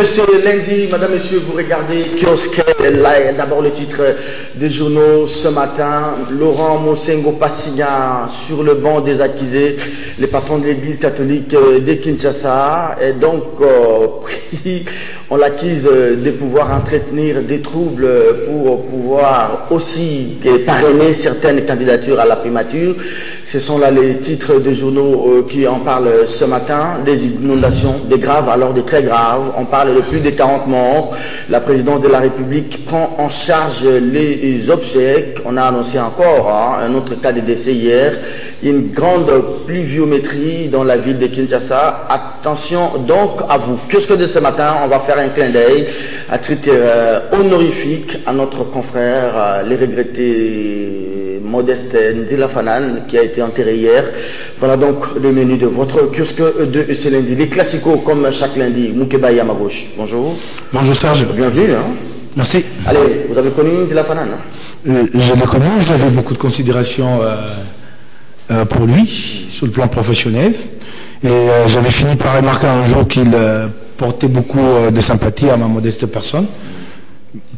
C'est lundi, madame, monsieur, vous regardez Kiosque, d'abord le titre des journaux ce matin. Laurent Mosengo Passigna sur le banc des accusés, les patrons de l'église catholique de Kinshasa est donc pris, on l'accuse de pouvoir entretenir des troubles pour pouvoir aussi parrainer certaines candidatures à la primature. Ce sont là les titres des journaux qui en parlent ce matin. Des inondations, des graves, alors des très graves. On parle de plus de 40 morts. La présidence de la République prend en charge les obsèques. On a annoncé encore un autre cas de décès hier. Une grande pluviométrie dans la ville de Kinshasa. Attention donc à vous. Qu'est-ce que de ce matin, on va faire un clin d'œil à titre honorifique à notre confrère, les regrettés Modeste Nzila Fanan, qui a été enterré hier. Voilà donc le menu de votre kiosque de ce lundi. Les classicos comme chaque lundi. Moukebaye à ma gauche. Bonjour. Bonjour Serge. Bienvenue. Hein. Merci. Allez, vous avez connu Nzila Fanan, hein? Je l'ai connu, j'avais beaucoup de considération pour lui, sur le plan professionnel. Et j'avais fini par remarquer un jour qu'il portait beaucoup de sympathie à ma modeste personne.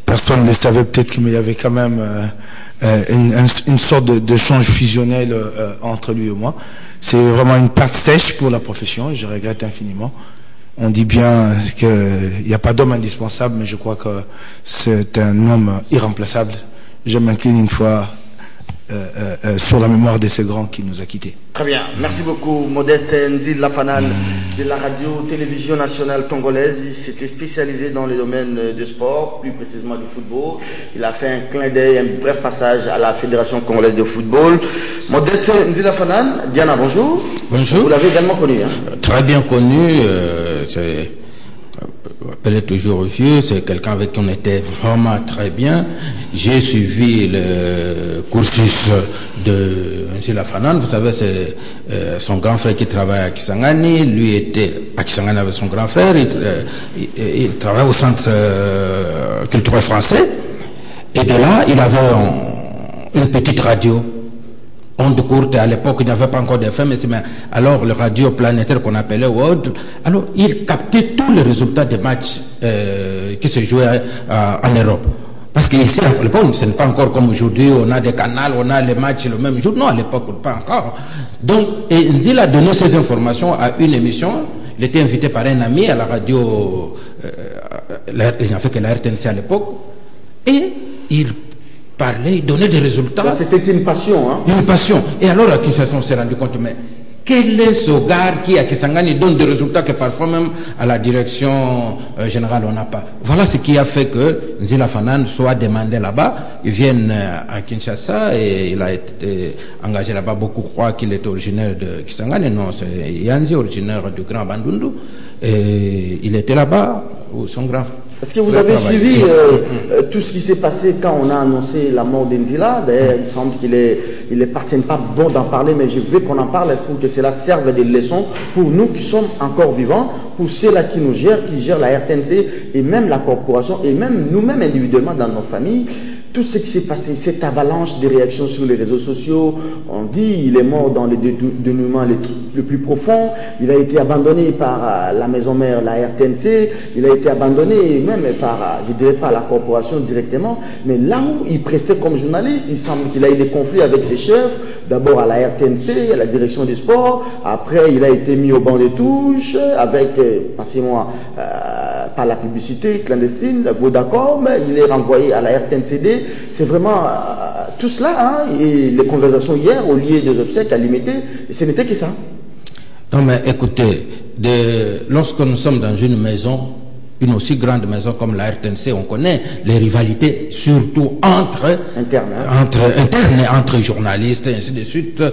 Personne ne le savait peut-être, mais il y avait quand même une sorte de change fusionnel entre lui et moi. C'est vraiment une perte sèche pour la profession, je regrette infiniment. On dit bien qu'il n'y a pas d'homme indispensable, mais je crois que c'est un homme irremplaçable. Je m'incline une fois sur la mémoire de ces grands qui nous a quittés. Très bien, merci beaucoup Modeste Nzila Fanan de la radio-télévision nationale congolaise. Il s'était spécialisé dans les domaines de sport, plus précisément du football. Il a fait un clin d'œil, un bref passage à la Fédération congolaise de football. Modeste Nzila Fanan, Diana, bonjour. Bonjour. Vous l'avez également connu, hein? Très bien connu, c'est... Elle est toujours vieux, c'est quelqu'un avec qui on était vraiment très bien. J'ai suivi le cursus de Nzila Fanan. Vous savez, c'est son grand frère qui travaille à Kisangani. Lui était à Kisangani avec son grand frère. Il travaille au centre culturel français. Et de là, il avait une petite radio. Onde courte, à l'époque, il n'y avait pas encore d'FM, mais alors le radio planétaire qu'on appelait World, alors il captait tous les résultats des matchs qui se jouaient en Europe. Parce qu'ici, à l'époque, ce n'est pas encore comme aujourd'hui, on a des canaux, on a les matchs le même jour. Non, à l'époque, pas encore. Donc, il a donné ces informations à une émission. Il était invité par un ami à la radio, il n'y avait que la RTNC à l'époque, et il parlait, il donnait des résultats. C'était une passion, hein? Une passion. Et alors, à Kinshasa, on s'est rendu compte, mais quel est ce gars qui, à Kisangani, donne des résultats que parfois même à la direction générale, on n'a pas. Voilà ce qui a fait que Nzila Fanan soit demandé là-bas. Il vient à Kinshasa et il a été engagé là-bas. Beaucoup croient qu'il est originaire de Kisangani. Non, c'est Yanzi, originaire du Grand Bandundu. Et il était là-bas, où son grand... Est-ce que vous avez suivi tout ce qui s'est passé quand on a annoncé la mort d'Nzila? D'ailleurs, il semble qu'il est parti, pas bon d'en parler, mais je veux qu'on en parle pour que cela serve de leçon pour nous qui sommes encore vivants, pour ceux-là qui nous gèrent, qui gèrent la RTNC et même la corporation et même nous-mêmes individuellement dans nos familles. Tout ce qui s'est passé, cette avalanche de réactions sur les réseaux sociaux, on dit il est mort dans le dénouement le plus profond, il a été abandonné par la maison mère, la RTNC, il a été abandonné même par, je dirais pas la corporation directement, mais là où il prestait comme journaliste, il semble qu'il a eu des conflits avec ses chefs, d'abord à la RTNC, à la direction des sports, après il a été mis au banc de touche, avec, passez-moi, par la publicité clandestine, vous d'accord, mais il est renvoyé à la RTNCD. C'est vraiment tout cela, hein, et les conversations hier au lieu des obsèques à limiter, ce n'était que ça. Non mais écoutez, lorsque nous sommes dans une maison, une aussi grande maison comme la RTNC, on connaît les rivalités, surtout entre journalistes et ainsi de suite.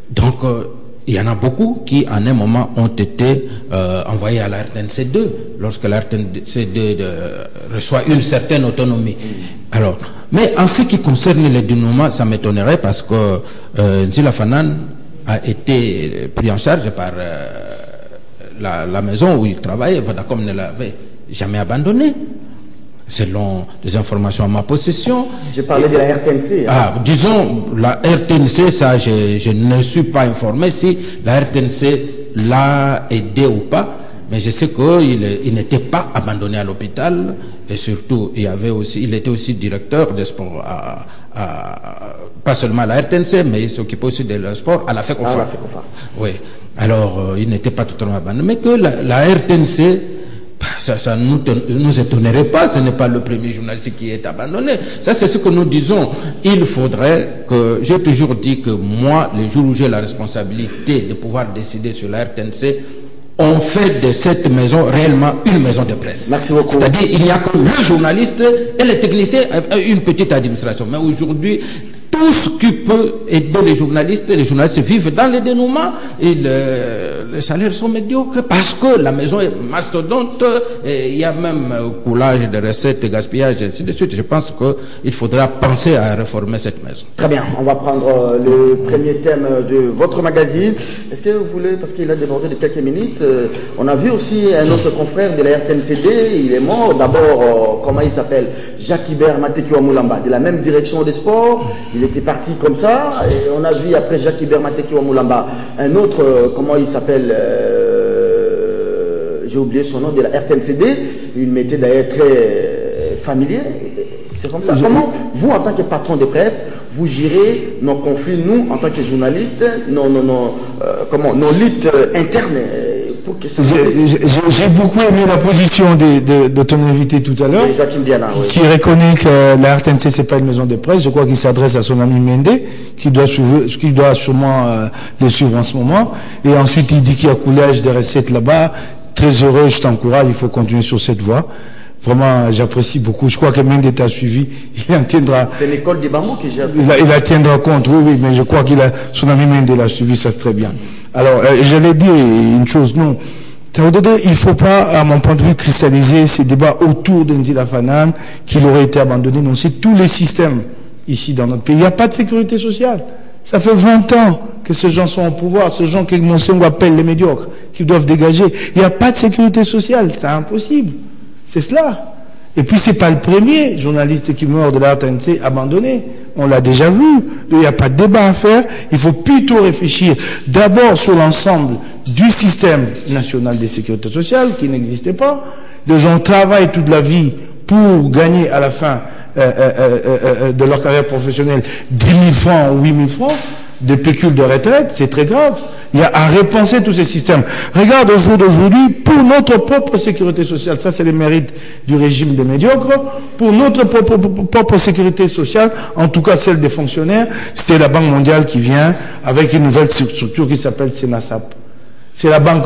Donc il y en a beaucoup qui, en un moment, ont été envoyés à la RTNC 2, lorsque la RTNC 2 reçoit une certaine autonomie. Alors, mais en ce qui concerne les dénouements, ça m'étonnerait parce que Nzila Fanan a été pris en charge par la maison où il travaillait. Vodacom ne l'avait jamais abandonné. selon les informations à ma possession. Je parlais de la RTNC. Hein. Ah, disons, la RTNC, ça, je ne suis pas informé si la RTNC l'a aidé ou pas. mais je sais qu'il n'était pas abandonné à l'hôpital, et surtout, il était aussi directeur des sports, pas seulement à la RTNC, mais il s'occupait aussi des sports à la FECOFA. Oui, alors il n'était pas totalement abandonné, mais que la RTNC, ça nous étonnerait pas, ce n'est pas le premier journaliste qui est abandonné. Ça, c'est ce que nous disons. Il faudrait que, j'ai toujours dit que moi, les jours où j'ai la responsabilité de pouvoir décider sur la RTNC, on fait de cette maison réellement une maison de presse. Merci beaucoup. C'est-à-dire, il n'y a que le journaliste et les techniciens, une petite administration. Mais aujourd'hui, tout ce qui peut aider les journalistes vivent dans les dénouements et les salaires sont médiocres parce que la maison est mastodonte et il y a même coulage de recettes, gaspillage et ainsi de suite. Je pense qu'il faudra penser à réformer cette maison. Très bien, on va prendre le premier thème de votre magazine. Est-ce que vous voulez, parce qu'il a débordé de quelques minutes, on a vu aussi un autre confrère de la RTNCD, il est mort. D'abord, comment il s'appelle, Jacques-Hubert Matekiwa Moulamba, de la même direction des sports. Il était parti comme ça, et on a vu après Jacques-Hubert Matekiwa Moulamba, un autre, comment il s'appelle, j'ai oublié son nom, de la RTNCD, il m'était d'ailleurs très familier. C'est comme ça. Comment vous, en tant que patron de presse, vous gérez nos conflits, nous, en tant que journalistes, nos luttes internes pour que ça... J'ai beaucoup aimé la position de ton invité tout à l'heure, qui reconnaît que la RTNC, c'est pas une maison de presse. Je crois qu'il s'adresse à son ami Mende, qui doit sûrement les suivre en ce moment. Et ensuite, il dit qu'il y a coulage des recettes là-bas. Très heureux, je t'encourage, il faut continuer sur cette voie. Vraiment, j'apprécie beaucoup. Je crois que Mendes t'a suivi. Il en tiendra. C'est l'école des bambous qui gère. Il en tiendra compte, oui, mais je crois son ami Mendes l'a suivi, ça c'est très bien. Alors, j'allais dire une chose, non. Ça veut dire qu'il ne faut pas, à mon point de vue, cristalliser ces débats autour de Ndila Fanan, qu'il aurait été abandonné. Non, c'est tous les systèmes ici dans notre pays. Il n'y a pas de sécurité sociale. Ça fait 20 ans que ces gens sont au pouvoir, ces gens que Monsengo appelle les médiocres, qui doivent dégager. Il n'y a pas de sécurité sociale. C'est impossible. C'est cela. Et puis, c'est pas le premier journaliste qui meurt de la RTNC abandonné. On l'a déjà vu. Il n'y a pas de débat à faire. Il faut plutôt réfléchir d'abord sur l'ensemble du système national de sécurité sociale qui n'existait pas. Les gens travaillent toute la vie pour gagner à la fin de leur carrière professionnelle 10 000 francs ou 8 000 francs de pécule de retraite. C'est très grave. Il y a à repenser tous ces systèmes. Regarde au jour d'aujourd'hui, pour notre propre sécurité sociale, ça c'est le mérite du régime des médiocres, pour notre propre sécurité sociale, en tout cas celle des fonctionnaires, c'était la Banque mondiale qui vient avec une nouvelle structure qui s'appelle Senasap. C'est la Banque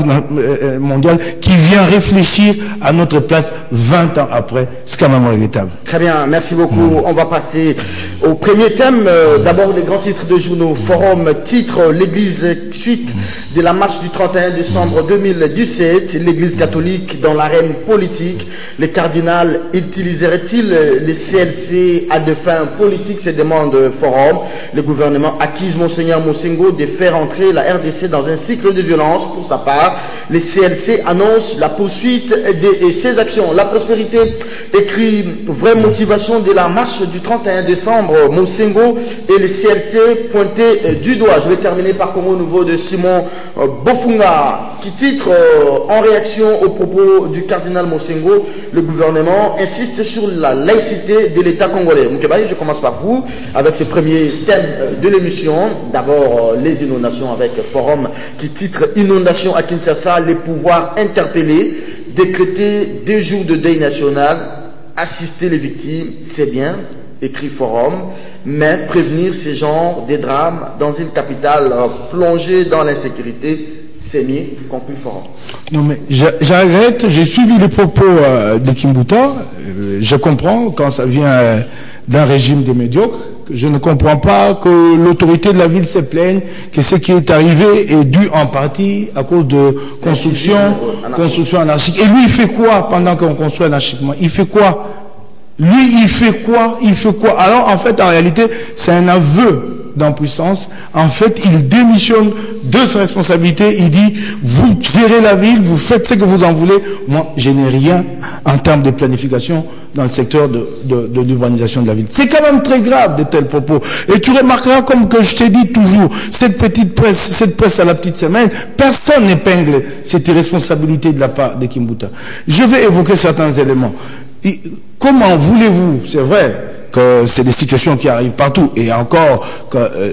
mondiale qui vient réfléchir à notre place 20 ans après. C'est quand même regrettable. Très bien, merci beaucoup. On va passer au premier thème. D'abord, les grands titres de journaux. Forum titre l'Église suite de la marche du 31 décembre 2017. L'Église catholique dans l'arène politique. Les cardinals utiliseraient-ils les CLC à des fins politiques, se demande Forum. Le gouvernement accuse Monseigneur Monsengo de faire entrer la RDC dans un cycle de violence. Pour sa part, les CLC annoncent la poursuite de ces actions. La prospérité écrit vraie motivation de la marche du 31 décembre. Monsengo et les CLC pointés du doigt. Je vais terminer par Congo Nouveau de Simon Bofunga qui titre en réaction aux propos du cardinal Monsengo, le gouvernement insiste sur la laïcité de l'État congolais. Moukebaye, je commence par vous avec ce premier thème de l'émission. D'abord les inondations avec Forum qui titre Inondation à Kinshasa, les pouvoirs interpellés, décréter 2 jours de deuil national, assister les victimes, c'est bien, écrit Forum, mais prévenir ces genres de drames dans une capitale plongée dans l'insécurité, c'est mieux, conclut Forum. Non mais j'arrête, j'ai suivi les propos de Kimbuta, je comprends quand ça vient d'un régime des médiocres. Je ne comprends pas que l'autorité de la ville se plaigne que ce qui est arrivé est dû en partie à cause de construction anarchique. Et lui, il fait quoi pendant qu'on construit anarchiquement? Il fait quoi? Lui, il fait quoi? Il fait quoi? Alors, en fait, en réalité, c'est un aveu d'impuissance, en fait, il démissionne de sa responsabilité. Il dit, vous gérez la ville, vous faites ce que vous en voulez. Moi, je n'ai rien en termes de planification dans le secteur de l'urbanisation de la ville. C'est quand même très grave de tels propos. Et tu remarqueras, comme que je t'ai dit toujours, cette presse à la petite semaine, personne n'épingle cette irresponsabilité de la part de Kimbuta. Je vais évoquer certains éléments. Comment voulez-vous, c'est vrai que c'est des situations qui arrivent partout, et encore,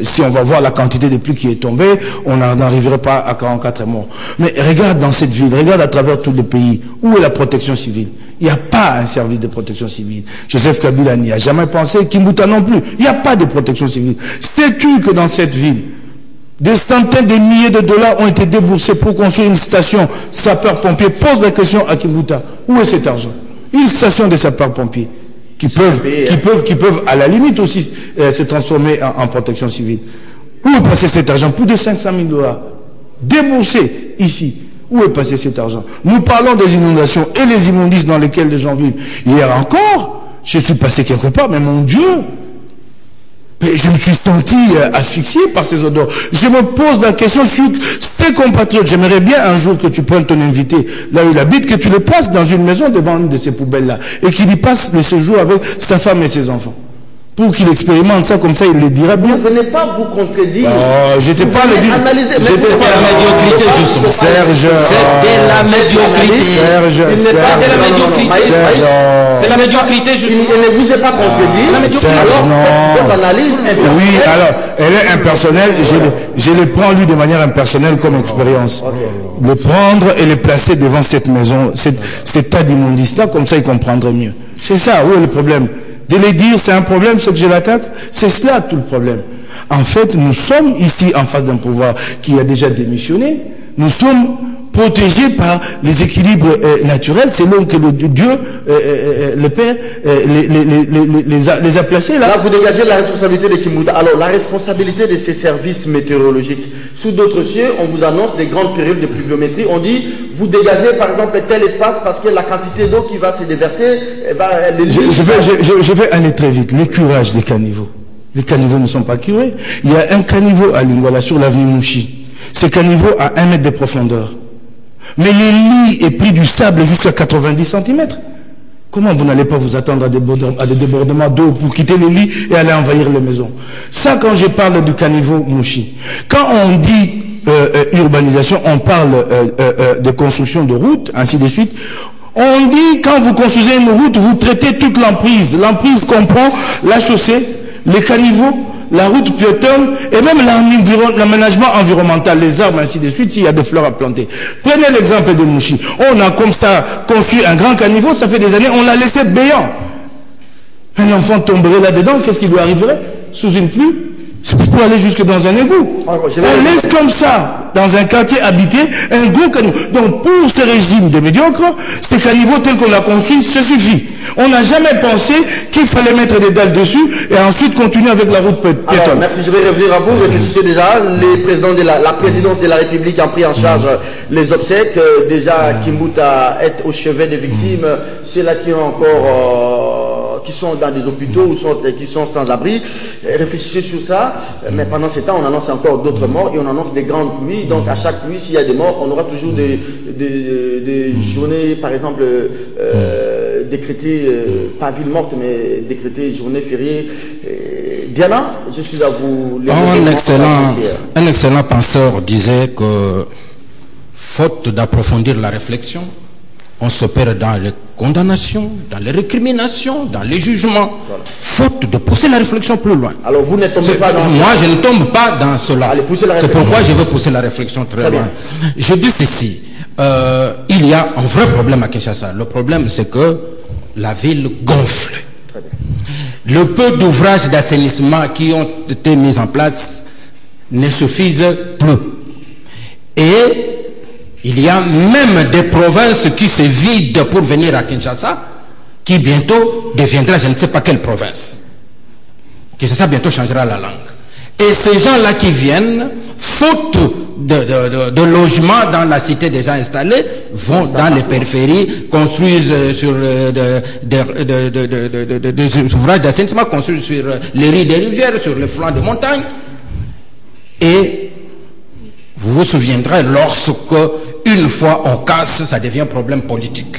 si on va voir la quantité de pluie qui est tombée, on n'arriverait pas à 44 morts. Mais regarde dans cette ville, regarde à travers tout le pays, où est la protection civile? Il n'y a pas un service de protection civile. Joseph Kabila n'y a jamais pensé, Kimbuta non plus. Il n'y a pas de protection civile. Sais-tu que dans cette ville, des centaines de milliers de dollars ont été déboursés pour construire une station sapeurs-pompiers? Pose la question à Kimbuta. Où est cet argent? Une station de sapeurs-pompiers qui peuvent à la limite aussi se transformer en protection civile. Où est passé cet argent? Plus de 500 000 dollars déboursés ici. Où est passé cet argent? Nous parlons des inondations et les immondices dans lesquels les gens vivent. Hier encore, je suis passé quelque part, mais mon Dieu, je me suis senti asphyxié par ces odeurs. Je me pose la question sur tes compatriotes. J'aimerais bien un jour que tu prennes ton invité là où il habite, que tu le places dans une maison devant une de ces poubelles-là et qu'il y passe le séjour avec sa femme et ses enfants. Pour qu'il expérimente ça, comme ça, il le dira bien. Vous ne venez pas vous contredire. Oh, j'étais pas le dire. C'était la médiocrité, justement. Serge. C'était la médiocrité. Serge. la médiocrité. C'est la médiocrité, justement. Il ne vous est pas contredit. Alors, votre analyse impersonnelle. Oui, alors, elle est impersonnelle. Je le prends, lui, de manière impersonnelle comme expérience. Le prendre et le placer devant cette maison, cet tas d'immondices-là, comme ça, il comprendrait mieux. C'est ça, où est le problème? De les dire, c'est un problème, ce que je l'attaque, c'est cela tout le problème. En fait, nous sommes ici en face d'un pouvoir qui a déjà démissionné. Nous sommes protégés par les équilibres naturels. C'est là que Dieu, le Père, les a placés là. Là, vous dégagez la responsabilité de Kimbuta. Alors, la responsabilité de ces services météorologiques. Sous d'autres cieux, on vous annonce des grandes périodes de pluviométrie. On dit, vous dégagez par exemple tel espace parce que la quantité d'eau qui va se déverser va... Je vais aller très vite. Les curages des caniveaux. Les caniveaux ne sont pas curés. Il y a un caniveau à Lingwala sur l'avenue Mouchi. Ce caniveau a 1 mètre de profondeur. Mais le lit est pris du sable jusqu'à 90 cm. Comment vous n'allez pas vous attendre à des débordements d'eau pour quitter les lits et aller envahir les maisons? Ça, quand je parle du caniveau Mouchi, quand on dit urbanisation, on parle de construction de routes, ainsi de suite. On dit, quand vous construisez une route, vous traitez toute l'emprise. L'emprise comprend la chaussée, les caniveaux, la route piétonne et même l'aménagement environnemental, les arbres, ainsi de suite, s'il y a des fleurs à planter. Prenez l'exemple de Mouchi. On a comme ça construit un grand caniveau, ça fait des années, on l'a laissé béant. Un enfant tomberait là-dedans, qu'est-ce qui lui arriverait? Sous une pluie? C'est pour aller jusque dans un égout. On laisse comme ça, dans un quartier habité, un gros caniveau. Donc pour ce régime de médiocres, ces caniveaux tels qu'on l'a construit, ça suffit. On n'a jamais pensé qu'il fallait mettre des dalles dessus et ensuite continuer avec la route piétonne. Alors, merci, je vais revenir à vous. Réfléchissez déjà. Les présidents de la présidence de la République ont pris en charge les obsèques. Déjà, Kimbuta est au chevet des victimes. Ceux-là qui ont encore... qui sont dans des hôpitaux ou qui sont sans abri. Réfléchissez sur ça. Mais pendant ce temps, on annonce encore d'autres morts et on annonce des grandes pluies. Donc à chaque pluie, s'il y a des morts, on aura toujours des journées, par exemple, décrétées, pas ville morte, mais décrétées journée fériée. Diana, je suis à vous. Un excellent penseur disait que, faute d'approfondir la réflexion, on se perd dans les condamnations, dans les récriminations, dans les jugements, faute de pousser la réflexion plus loin. Alors vous ne tombez pas dans... Moi, je ne tombe pas dans cela. C'est pourquoi je veux pousser la réflexion très loin. Je dis ceci, il y a un vrai problème à Kinshasa. Le problème, c'est que la ville gonfle. Très bien. Le peu d'ouvrages d'assainissement qui ont été mis en place ne suffisent plus. Et il y a même des provinces qui se vident pour venir à Kinshasa, qui bientôt deviendra je ne sais pas quelle province. Kinshasa bientôt changera la langue. Et ces gens-là qui viennent, faute de logement dans la cité déjà installée, vont dans les périphéries, construisent sur des ouvrages d'assainissement, construisent sur les riz des rivières, sur les flancs de montagnes. Et vous vous souviendrez, lorsque une fois on casse, ça devient problème politique.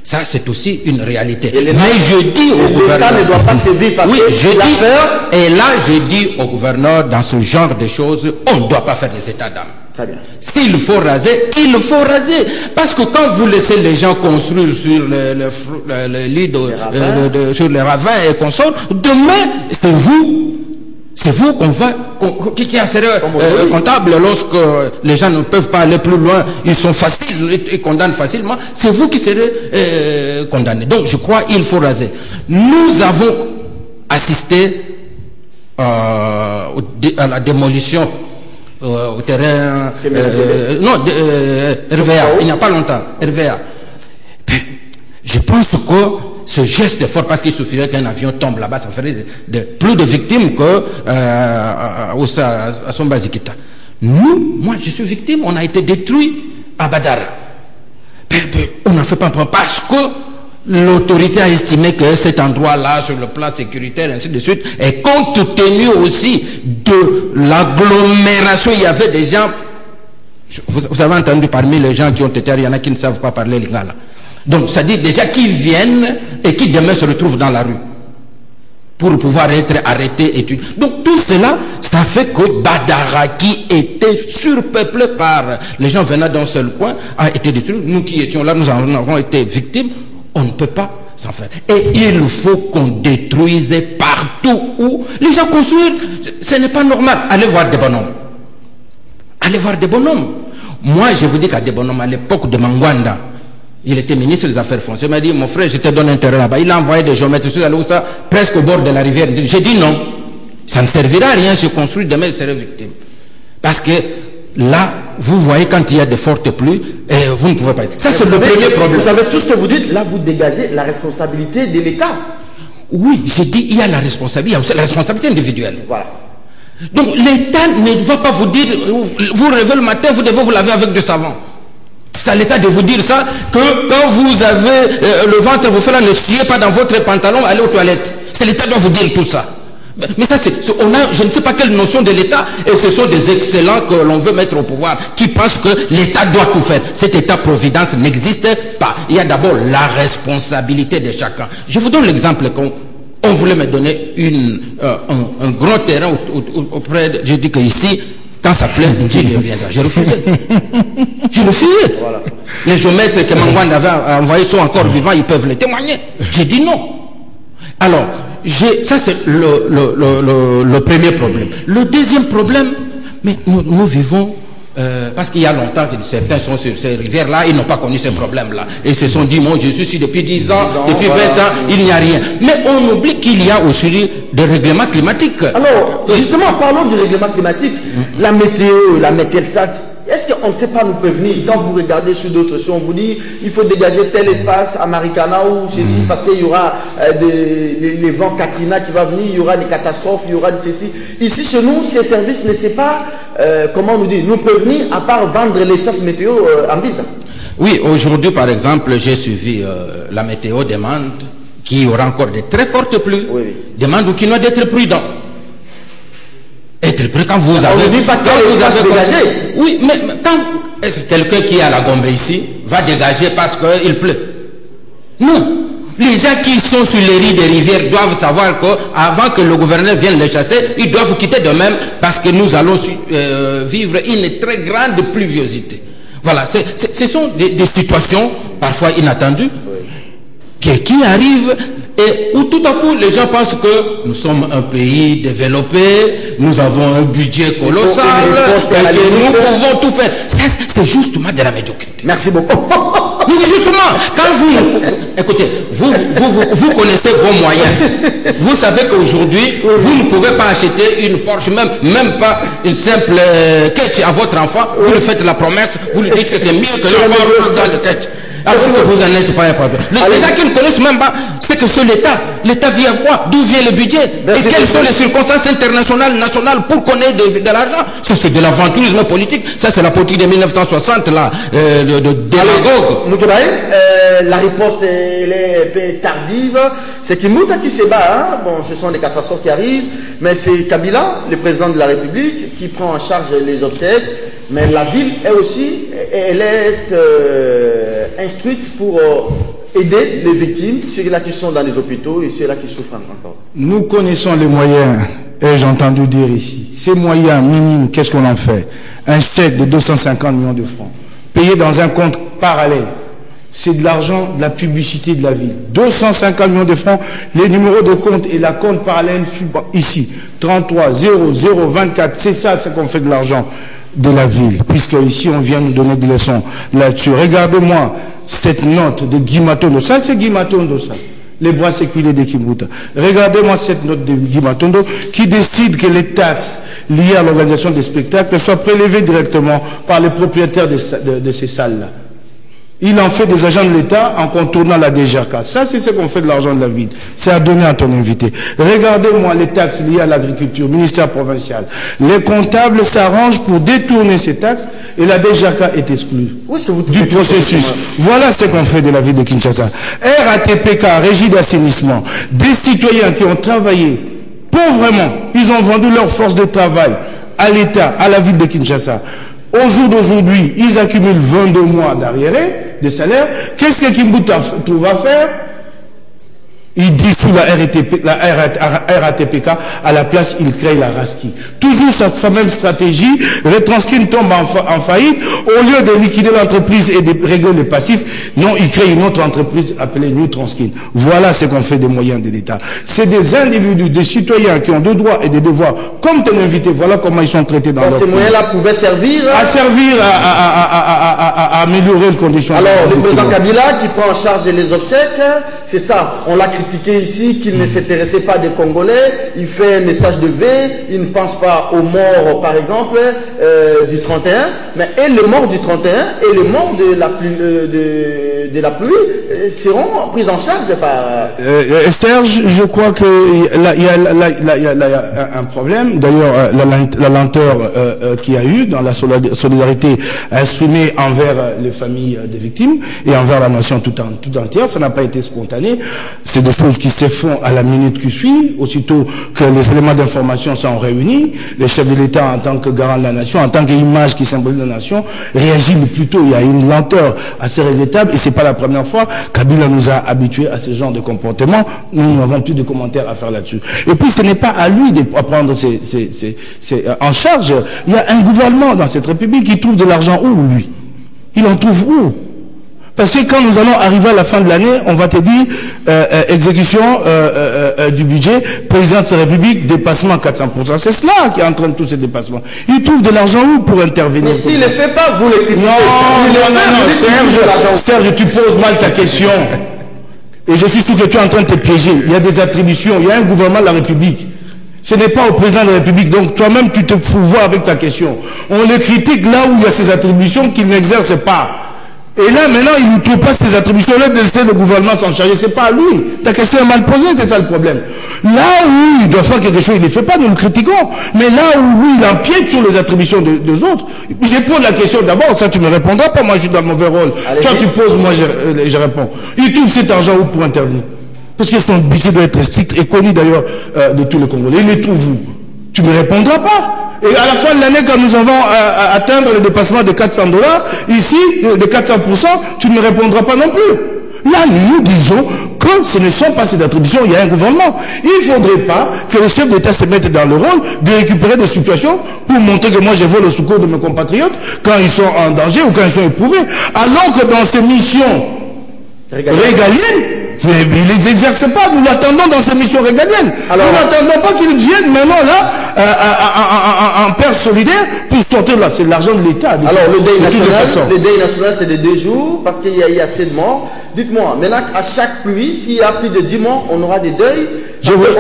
Ça, c'est aussi une réalité. Mais je dis au gouverneur... L'État ne doit pas céder parce que la peur... Et là, je dis au gouverneur, dans ce genre de choses, on ne doit pas faire des états d'âme. Très bien. S'il faut raser, il faut raser. Parce que quand vous laissez les gens construire sur le lit sur les ravins et consorts, demain, c'est vous qu'on va, qui a sérieux comptable lorsque les gens ne peuvent pas aller plus loin, ils sont faciles, ils condamnent facilement, c'est vous qui serez condamnés. Donc je crois qu'il faut raser. Nous avons assisté à la démolition au terrain RVA, il n'y a pas longtemps, RVA. Je pense que ce geste est fort parce qu'il suffirait qu'un avion tombe là-bas, ça ferait plus de victimes que à Sombazikita. Moi je suis victime, on a été détruit à Badara. On n'en fait pas parce que l'autorité a estimé que cet endroit-là, sur le plan sécuritaire, ainsi de suite, et compte tenu aussi de l'agglomération, il y avait des gens, vous avez entendu parmi les gens qui ont été, il y en a qui ne savent pas parler lingala. Donc, ça dit déjà qui viennent et qui demain se retrouvent dans la rue pour pouvoir être arrêtés et tués. Donc, tout cela, ça fait que Badara, qui était surpeuplé par les gens venant d'un seul coin, a été détruit. Nous qui étions là, nous en avons été victimes. On ne peut pas s'en faire. Et il faut qu'on détruise partout où les gens construisent. Ce n'est pas normal. Allez voir des bonhommes. Allez voir des bonhommes. Moi, je vous dis qu'à des bonhommes, à l'époque de Mangwanda, il était ministre des Affaires foncières. Il m'a dit, mon frère, je te donne un terrain là-bas. Il a envoyé des géomètres, ça, presque au bord de la rivière. J'ai dit non. Ça ne servira à rien. Je construis demain, je serai victime. Parce que là, vous voyez, quand il y a de fortes pluies, vous ne pouvez pas. Ça, c'est le premier problème. Vous savez tout ce que vous dites. Là, vous dégagez la responsabilité de l'État. Oui, j'ai dit, il y a la responsabilité. Il y a aussi la responsabilité individuelle. Voilà. Donc, l'État ne va pas vous dire, vous rêvez le matin, vous devez vous laver avec du savon. C'est à l'État de vous dire ça, que quand vous avez le ventre, vous faites là, ne chiez pas dans votre pantalon, allez aux toilettes. C'est l'État qui doit vous dire tout ça. Mais ça, je ne sais pas quelle notion de l'État, et ce sont des excellents que l'on veut mettre au pouvoir, qui pensent que l'État doit tout faire. Cet État-providence n'existe pas. Il y a d'abord la responsabilité de chacun. Je vous donne l'exemple qu'on voulait me donner un grand terrain auprès de... Je dis qu'ici, quand ça plaît, Dieu viendra. J'ai refusé. J'ai refusé. Voilà. Les géomètres que Mangwanda avait envoyés sont encore vivants, ils peuvent le témoigner. J'ai dit non. Alors, ça c'est le premier problème. Le deuxième problème, mais nous vivons, parce qu'il y a longtemps que certains sont sur ces rivières-là, ils n'ont pas connu ces problèmes-là. Et se sont dit, moi je suis ici depuis 10 ans, depuis 20 ans, il n'y a rien. Mais on oublie qu'il y a aussi des règlements climatiques. Alors, justement, parlons du règlement climatique. La météo, la Mételsat, est-ce qu'on ne sait pas nous prévenir? Quand vous regardez sur d'autres choses, on vous dit il faut dégager tel espace à Marikana ou ceci, parce qu'il y aura les vents Katrina qui va venir, il y aura des catastrophes, il y aura de ceci. Ici, chez nous, ces services ne savent pas, comment nous prévenir, à part vendre l'espace météo en bise. Oui, aujourd'hui, par exemple, j'ai suivi la météo demande qu'il y aura encore de très fortes pluies, demande au Kinois d'être prudent. Être prêt quand vous avez... On ne dit pas que vous avez dégagé. Oui, mais quand... Est-ce que quelqu'un qui est à la Gombe ici va dégager parce qu'il pleut? Non. Les gens qui sont sur les rives des rivières doivent savoir qu'avant que le gouverneur vienne les chasser, ils doivent quitter de même parce que nous allons vivre une très grande pluviosité. Voilà, ce sont des situations parfois inattendues qui arrivent et où tout à coup les gens pensent que nous sommes un pays développé, nous avons un budget colossal, et que nous pouvons tout faire. C'est justement de la médiocrité. Merci beaucoup. Oui, justement, quand écoutez, vous connaissez vos moyens. Vous savez qu'aujourd'hui, vous ne pouvez pas acheter une Porsche, même pas une simple ketch à votre enfant. Vous lui faites la promesse, vous lui dites que c'est mieux que l'enfant dans le ketch. Alors que vous n'en êtes pas un problème. Les gens qui ne connaissent même pas, c'est que c'est l'État. L'État vit à quoi? D'où vient le budget? Et quelles sont les circonstances internationales, nationales pour qu'on ait de l'argent? Ça, c'est de l'aventurisme politique. Ça, c'est la politique de 1960, là, de démagogue. Alors, la riposte elle est un peu tardive. C'est Kimbuta qui se bat. Hein? Bon, ce sont des catastrophes qui arrivent, mais c'est Kabila, le président de la République, qui prend en charge les obsèques. Mais la ville, elle aussi, elle est instruite pour aider les victimes, ceux-là qui sont dans les hôpitaux et ceux-là qui souffrent encore. Nous connaissons les moyens, et j'ai entendu dire ici, ces moyens minimes, qu'est-ce qu'on en fait? Un chèque de 250 millions de francs, payé dans un compte parallèle. C'est de l'argent, de la publicité de la ville. 250 millions de francs, les numéros de compte et la compte parallèle ici, 33 00 24, c'est ça qu'on fait de l'argent de la ville, puisque ici on vient nous donner des leçons là-dessus. Regardez-moi cette note de Guy Matondo, ça c'est Guy Matondo ça, les bras séculés de Kimbuta. Regardez-moi cette note de Guy Matondo qui décide que les taxes liées à l'organisation des spectacles soient prélevées directement par les propriétaires de ces salles-là. Il en fait des agents de l'État en contournant la DGRK. Ça, c'est ce qu'on fait de l'argent de la ville. C'est à donner à ton invité. Regardez-moi les taxes liées à l'agriculture, ministère provincial. Les comptables s'arrangent pour détourner ces taxes et la DGRK est exclue du processus. Voilà ce qu'on fait de la ville de Kinshasa. RATPK, Régie d'assainissement, des citoyens qui ont travaillé pauvrement, ils ont vendu leur force de travail à l'État, à la ville de Kinshasa. Au jour d'aujourd'hui, ils accumulent 22 mois d'arriérés, des salaires. Qu'est-ce que Kimbuta trouve à faire? Il dissout la RATPK, à la place, il crée la RASKI. Toujours sa même stratégie, Retranskin tombe en faillite, au lieu de liquider l'entreprise et de régler les passifs, non, il crée une autre entreprise appelée New Transkin. Voilà ce qu'on fait des moyens de l'État. C'est des individus, des citoyens qui ont des droits et des devoirs, comme ton invité, voilà comment ils sont traités dans leur pays. Ces moyens-là pouvaient servir à améliorer les conditions. Alors, le président Kabila qui prend en charge les obsèques, c'est ça, on l'a critiqué ici, qu'il ne s'intéressait pas des Congolais, il fait un message de V, il ne pense pas aux morts, par exemple, du 31, mais et les morts du 31 et les morts de la pluie seront pris en charge par... Esther, je crois qu'il y a un problème. D'ailleurs, la lenteur qu'il y a eu dans la solidarité exprimée envers les familles des victimes et envers la nation tout entière, ça n'a pas été spontané. C'est des choses qui se font à la minute qui suit, aussitôt que les éléments d'information sont réunis. Les chefs de l'État, en tant que garant de la nation, en tant qu'image qui symbolise la nation, réagissent plus tôt. Il y a une lenteur assez regrettable et c'est pas la première fois. Kabila nous a habitués à ce genre de comportement. Nous n'avons plus de commentaires à faire là-dessus. Et puis, ce n'est pas à lui de prendre en charge. Il y a un gouvernement dans cette République qui trouve de l'argent où, lui? Il en trouve où? Parce que quand nous allons arriver à la fin de l'année, on va te dire exécution du budget, président de la République, dépassement 400%. C'est cela qui entraîne tous ces dépassements. Il trouve de l'argent où pour intervenir? Mais s'il ne le fait pas, vous le critiquez. Non, Serge, tu poses mal ta question. Et je suis sûr que tu es en train de te piéger. Il y a des attributions, il y a un gouvernement de la République. Ce n'est pas au président de la République. Donc toi-même, tu te fous voir avec ta question. On le critique là où il y a ces attributions qu'il n'exerce pas. Et là, maintenant, il ne trouve pas ces attributions-là de laisser le gouvernement s'en charger. C'est pas à lui. Ta question est mal posée, c'est ça le problème. Là où il doit faire quelque chose, il ne le fait pas, nous le critiquons. Mais là où lui, il empiète sur les attributions des autres, je pose la question d'abord, ça tu ne me répondras pas, moi je suis dans le mauvais rôle. Allez, toi tu poses, moi je réponds. Il trouve cet argent où pour intervenir? Parce que son budget doit être strict et connu d'ailleurs de tous les Congolais. Il les trouve où? Tu ne me répondras pas. Et à la fin de l'année, quand nous avons atteindre le dépassement de 400 $, ici, de 400%, tu ne me répondras pas non plus. Là, nous disons que ce ne sont pas ces attributions, il y a un gouvernement. Il ne faudrait pas que les chefs d'État se mettent dans le rôle de récupérer des situations pour montrer que moi je vole le secours de mes compatriotes quand ils sont en danger ou quand ils sont éprouvés. Alors que dans ces missions régaliennes, mais ils ne les exercent pas. Nous l'attendons dans ces missions régaliennes. Alors, nous n'attendons pas qu'ils viennent maintenant là en père solidaire pour sortir là. C'est l'argent de l'État. Alors le deuil national, c'est de 2 jours parce qu'il y a assez de morts. Dites-moi, maintenant à chaque pluie, s'il y a plus de 10 morts, on aura des deuils.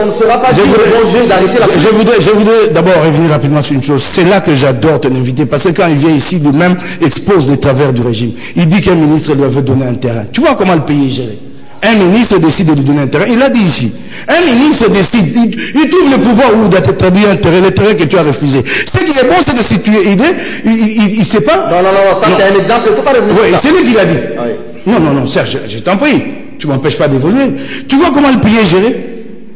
On ne sera pas dit au bon Dieu d'arrêter la pluie. Je voudrais d'abord revenir rapidement sur une chose. C'est là que j'adore ton invité parce que quand il vient ici, lui-même expose les travers du régime. Il dit qu'un ministre lui avait donné un terrain. Tu vois comment le pays est géré? Un ministre décide de lui donner un terrain. Il a dit ici. Un ministre décide, il trouve le pouvoir où d'attribuer un terrain, le terrain que tu as refusé. Ce qui est bon, c'est que si tu es aidé, il ne sait pas. Non, ça c'est un exemple. Il ne faut pas revenir sur ça. C'est lui qui l'a dit. Oui. Non, Serge, je t'en prie. Tu ne m'empêches pas d'évoluer. Tu vois comment le pays est géré?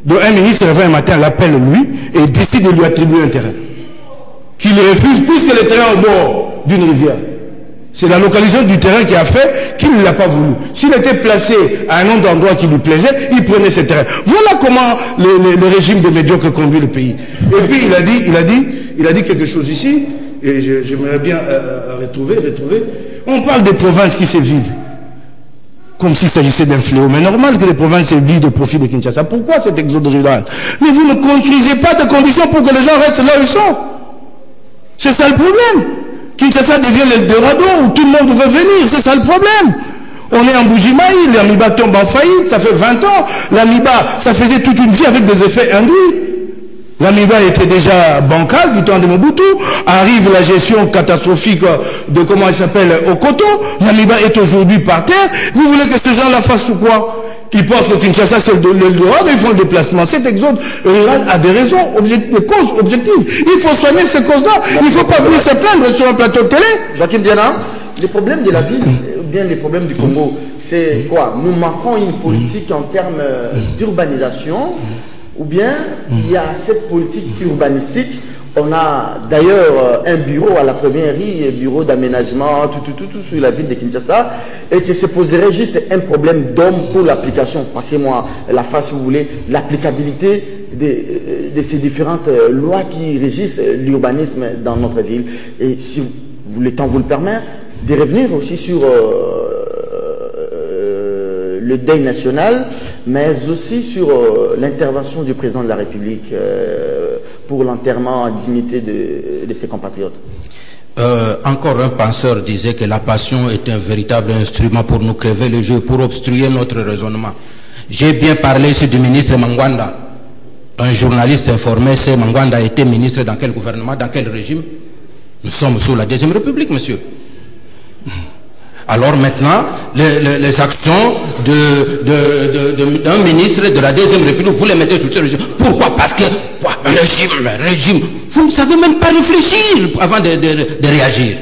Donc un ministre revient un matin, l'appelle lui et décide de lui attribuer un terrain. Qu'il refuse puisque le terrain est au bord d'une rivière. C'est la localisation du terrain qui a fait qu'il ne l'a pas voulu. S'il était placé à un autre endroit qui lui plaisait, il prenait ce terrain. Voilà comment le régime de médiocre conduit le pays. Et puis il a dit quelque chose ici, et j'aimerais bien retrouver. On parle des provinces qui se vident. Comme s'il s'agissait d'un fléau. Mais normal que les provinces se vident au profit de Kinshasa. Pourquoi cet exode rural? Mais vous ne construisez pas de conditions pour que les gens restent là où ils sont. C'est ça le problème. Kinshasa devient l'Eldorado où tout le monde veut venir. C'est ça le problème. On est en Bougimaï, l'Amiba tombe en faillite, ça fait 20 ans. L'Amiba, ça faisait toute une vie avec des effets induits. L'Amiba était déjà bancale du temps de Mobutu. Arrive la gestion catastrophique de, comment elle s'appelle, Okoto. L'Amiba est aujourd'hui par terre. Vous voulez que ces gens-là fassent quoi? Ils pensent que Kinshasa c'est l'Eldorado, ils font le déplacement. Cet exode rural a des raisons, des causes objectives. Il faut soigner ces causes-là. Il ne faut pas venir se plaindre sur un plateau de télé. Joachim Diana, les problèmes de la ville, ou bien les problèmes du Congo, c'est quoi? Nous manquons une politique en termes d'urbanisation, ou bien il y a cette politique urbanistique. On a d'ailleurs un bureau à la première rue, un bureau d'aménagement, tout sur la ville de Kinshasa, et que se poserait juste un problème d'homme pour l'application. Passez-moi la face, si vous voulez, l'applicabilité de ces différentes lois qui régissent l'urbanisme dans notre ville. Et si le temps vous le permet, de revenir aussi sur le deuil national, mais aussi sur l'intervention du président de la République pour l'enterrement en dignité de ses compatriotes. Encore un penseur disait que la passion est un véritable instrument pour nous crever le jeu, pour obstruer notre raisonnement. J'ai bien parlé ici du ministre Mangwanda. Un journaliste informé, c'est Mangwanda a été ministre dans quel gouvernement, dans quel régime? Nous sommes sous la Deuxième République, monsieur. Alors maintenant, les actions d'un ministre de la Deuxième République, vous les mettez sur ce régime. Pourquoi? Parce que, régime, vous ne savez même pas réfléchir avant de réagir.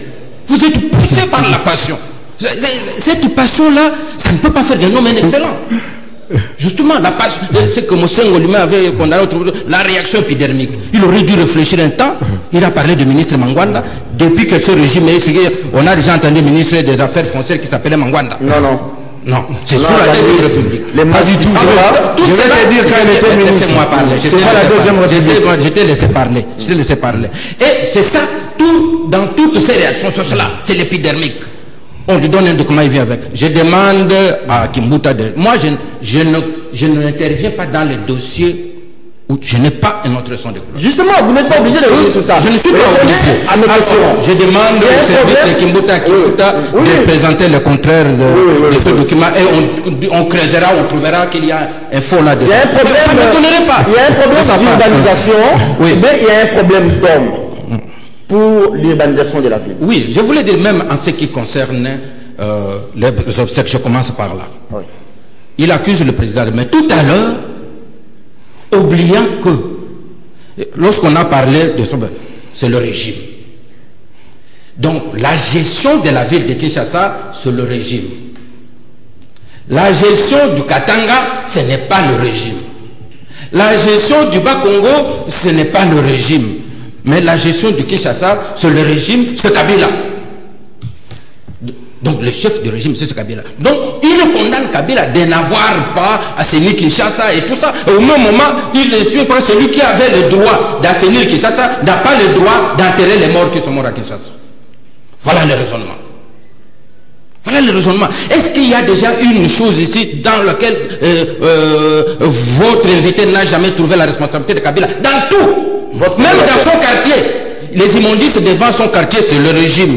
Vous êtes poussé par la passion. Cette passion-là, ça ne peut pas faire d'un homme un excellent. Justement, la passion, c'est que Mosengo lui-même avait condamné la réaction épidermique. Il aurait dû réfléchir un temps. Il a parlé du ministre Mangwanda. Depuis que ce régime est essayé, on a déjà entendu le ministre des Affaires foncières qui s'appelait Mangwanda. Non, c'est sous la Deuxième République. Les magistrats, je vais te dire quand il était ministre. Laissez-moi parler. C'est pas la Deuxième République. Je t'ai laissé parler. Et c'est ça, dans toutes ces réactions sur cela, c'est l'épidermique. On lui donne un document, il vient avec. Je demande à Kimbuta de... Moi, je n'interviens pas dans les dossiers où je n'ai pas un autre son de cloche. Justement, vous n'êtes pas obligé de revenir sur ça. Je ne suis pas obligé. Alors, je demande au service de Kimbuta de présenter le contraire de ce document et on creusera, on trouvera qu'il y a un faux là-dessus. Il y a un problème, ça ne m'étonnerait pas. Il y a un problème d'urbanisation, mais il y a un problème d'homme pour l'urbanisation de la ville. Oui, je voulais dire même en ce qui concerne les obstacles, je commence par là. Oui. Il accuse le président, mais tout à l'heure, oubliant que lorsqu'on a parlé de ça, c'est le régime. Donc la gestion de la ville de Kinshasa, c'est le régime. La gestion du Katanga, ce n'est pas le régime. La gestion du Bas-Congo, ce n'est pas le régime. Mais la gestion du Kinshasa, c'est le régime, c'est Kabila. Donc le chef du régime, c'est ce Kabila. Donc il condamne Kabila de n'avoir pas assaini Kinshasa et tout ça. Et au même moment, il explique que celui qui avait le droit d'assainir Kinshasa n'a pas le droit d'enterrer les morts qui sont morts à Kinshasa. Voilà le raisonnement. Voilà le raisonnement. Est-ce qu'il y a déjà une chose ici dans laquelle votre invité n'a jamais trouvé la responsabilité de Kabila? Dans tout. Même dans son quartier. Les immondices devant son quartier, c'est le régime.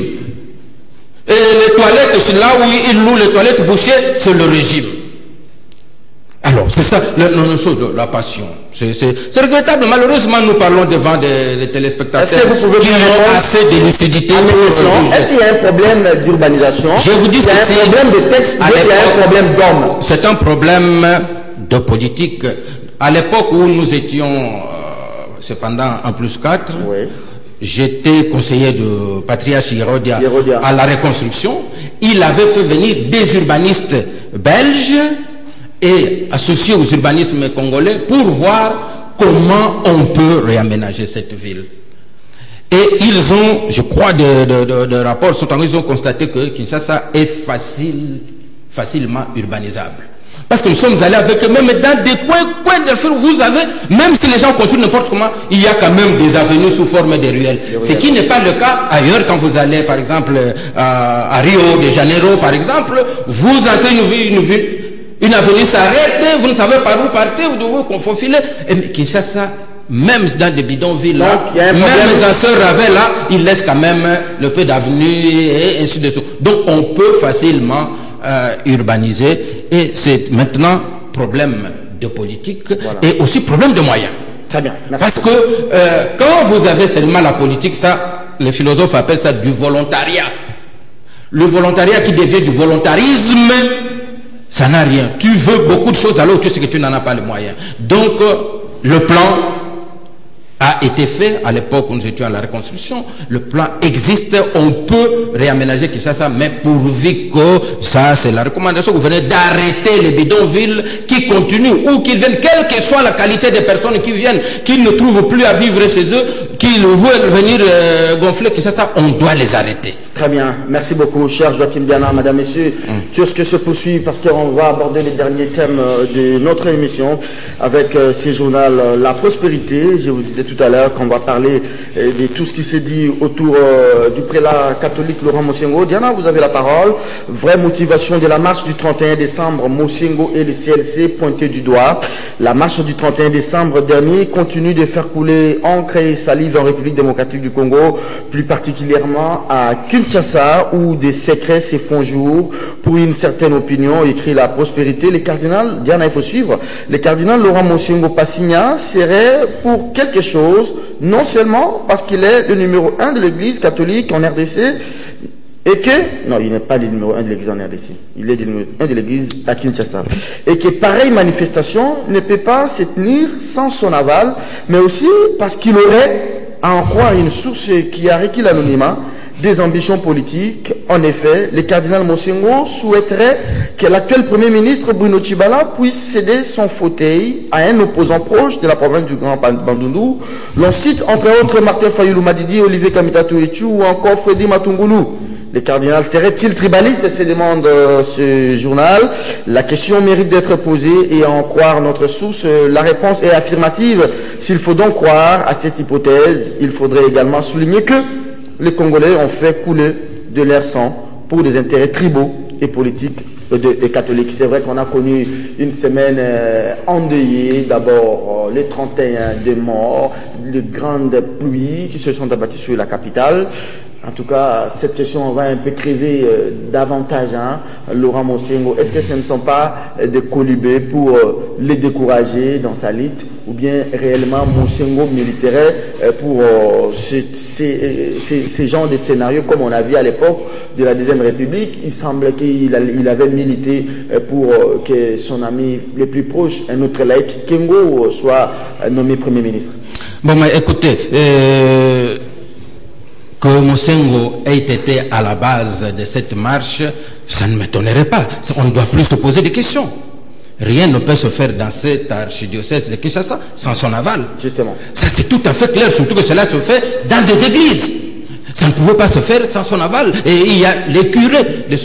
Et les toilettes, là où il loue les toilettes bouchées, c'est le régime. Alors, c'est ça, la notion de la passion. C'est regrettable. Malheureusement, nous parlons devant des téléspectateurs qui ont assez de lucidité. Est-ce qu'il y a un problème d'urbanisation? Je vous dis, il y a un problème de texte, il y a un problème d'homme. C'est un problème de politique. À l'époque où nous étions, cependant, en plus 4, j'étais conseiller de Patriarche Hérodia à la reconstruction, il avait fait venir des urbanistes belges et associés aux urbanismes congolais pour voir comment on peut réaménager cette ville. Et ils ont, je crois, de rapports, ils ont constaté que Kinshasa est facilement urbanisable. Parce que nous sommes allés avec eux, même dans des coins de feu, vous avez, même si les gens construisent n'importe comment, il y a quand même des avenues sous forme de ruelles. Ce qui n'est pas le cas ailleurs quand vous allez, par exemple, à Rio de Janeiro, par exemple, vous entrez une avenue s'arrête, vous ne savez pas où partir, vous devez faufiler. Et Kinshasa, même dans des bidonvilles, là, même dans ce Ravel-là, il laisse quand même le peu d'avenue et ainsi de suite. Donc on peut facilement urbaniser, et c'est maintenant problème de politique et aussi problème de moyens. Très bien, merci. Parce que quand vous avez seulement la politique, ça, les philosophes appellent ça du volontariat. Le volontariat qui devient du volontarisme, ça n'a rien. Tu veux beaucoup de choses alors tu sais que tu n'en as pas les moyens. Donc le plan a été fait à l'époque où nous étions à la reconstruction. Le plan existe, on peut réaménager Kinshasa, mais pourvu que ça, c'est la recommandation que vous venez d'arrêter les bidonvilles qui continuent ou qui viennent, quelle que soit la qualité des personnes qui viennent, qu'ils ne trouvent plus à vivre chez eux, qu'ils veulent venir gonfler Kinshasa, on doit les arrêter. Très bien, merci beaucoup, cher Joachim Biana, madame, messieurs. Tout ce que se poursuit, parce qu'on va aborder les derniers thèmes de notre émission avec ce journal La Prospérité. Je vous disais tout à l'heure qu'on va parler de tout ce qui s'est dit autour du prélat catholique Laurent Mosengo. Diana, vous avez la parole. Vraie motivation de la marche du 31 décembre, Mosengo et le CLC pointés du doigt. La marche du 31 décembre dernier continue de faire couler encre et salive en République démocratique du Congo, plus particulièrement à Kinshasa, où des secrets se font jour pour une certaine opinion, écrit La Prospérité. Les cardinals, Diana, il faut suivre, le cardinal Laurent Mosengo Passigna serait pour quelque chose, non seulement parce qu'il est le numéro 1 de l'église catholique en RDC, et que, non, il n'est pas le numéro 1 de l'église en RDC, il est le numéro 1 de l'église à Kinshasa, et que pareille manifestation ne peut pas se tenir sans son aval, mais aussi parce qu'il aurait, à en croire une source qui a requis l'anonymat, des ambitions politiques. En effet, le cardinal Mosengo souhaiterait que l'actuel Premier ministre Bruno Tshibala puisse céder son fauteuil à un opposant proche de la province du Grand Bandundu. L'on cite entre autres Martin Fayulu Madidi, Olivier Kamitatou Etchou ou encore Freddy Matungulu. Le cardinal serait-il tribaliste, se demande ce journal. La question mérite d'être posée et à en croire notre source, la réponse est affirmative. S'il faut donc croire à cette hypothèse, il faudrait également souligner que les Congolais ont fait couler de leur sang pour des intérêts tribaux et politiques et catholiques. C'est vrai qu'on a connu une semaine endeuillée. D'abord, les 31 de morts, les grandes pluies qui se sont abattues sur la capitale. En tout cas, cette question, on va un peu creuser davantage, hein, Laurent Mosengo. Est-ce que ce ne sont pas des colibés pour les décourager dans sa lutte, ou bien réellement Mosengo militerait pour ces genres de scénarios, comme on a vu à l'époque de la Deuxième République? Il semble qu'il avait milité pour que son ami le plus proche, un autre laïc, Kengo, soit nommé Premier ministre. Bon, mais écoutez, que Mosengo ait été à la base de cette marche, ça ne m'étonnerait pas. On ne doit plus se poser des questions. Rien ne peut se faire dans cette archidiocèse de Kinshasa sans son aval. Justement. Ça, c'est tout à fait clair, surtout que cela se fait dans des églises. Ça ne pouvait pas se faire sans son aval. Et il y a les curés de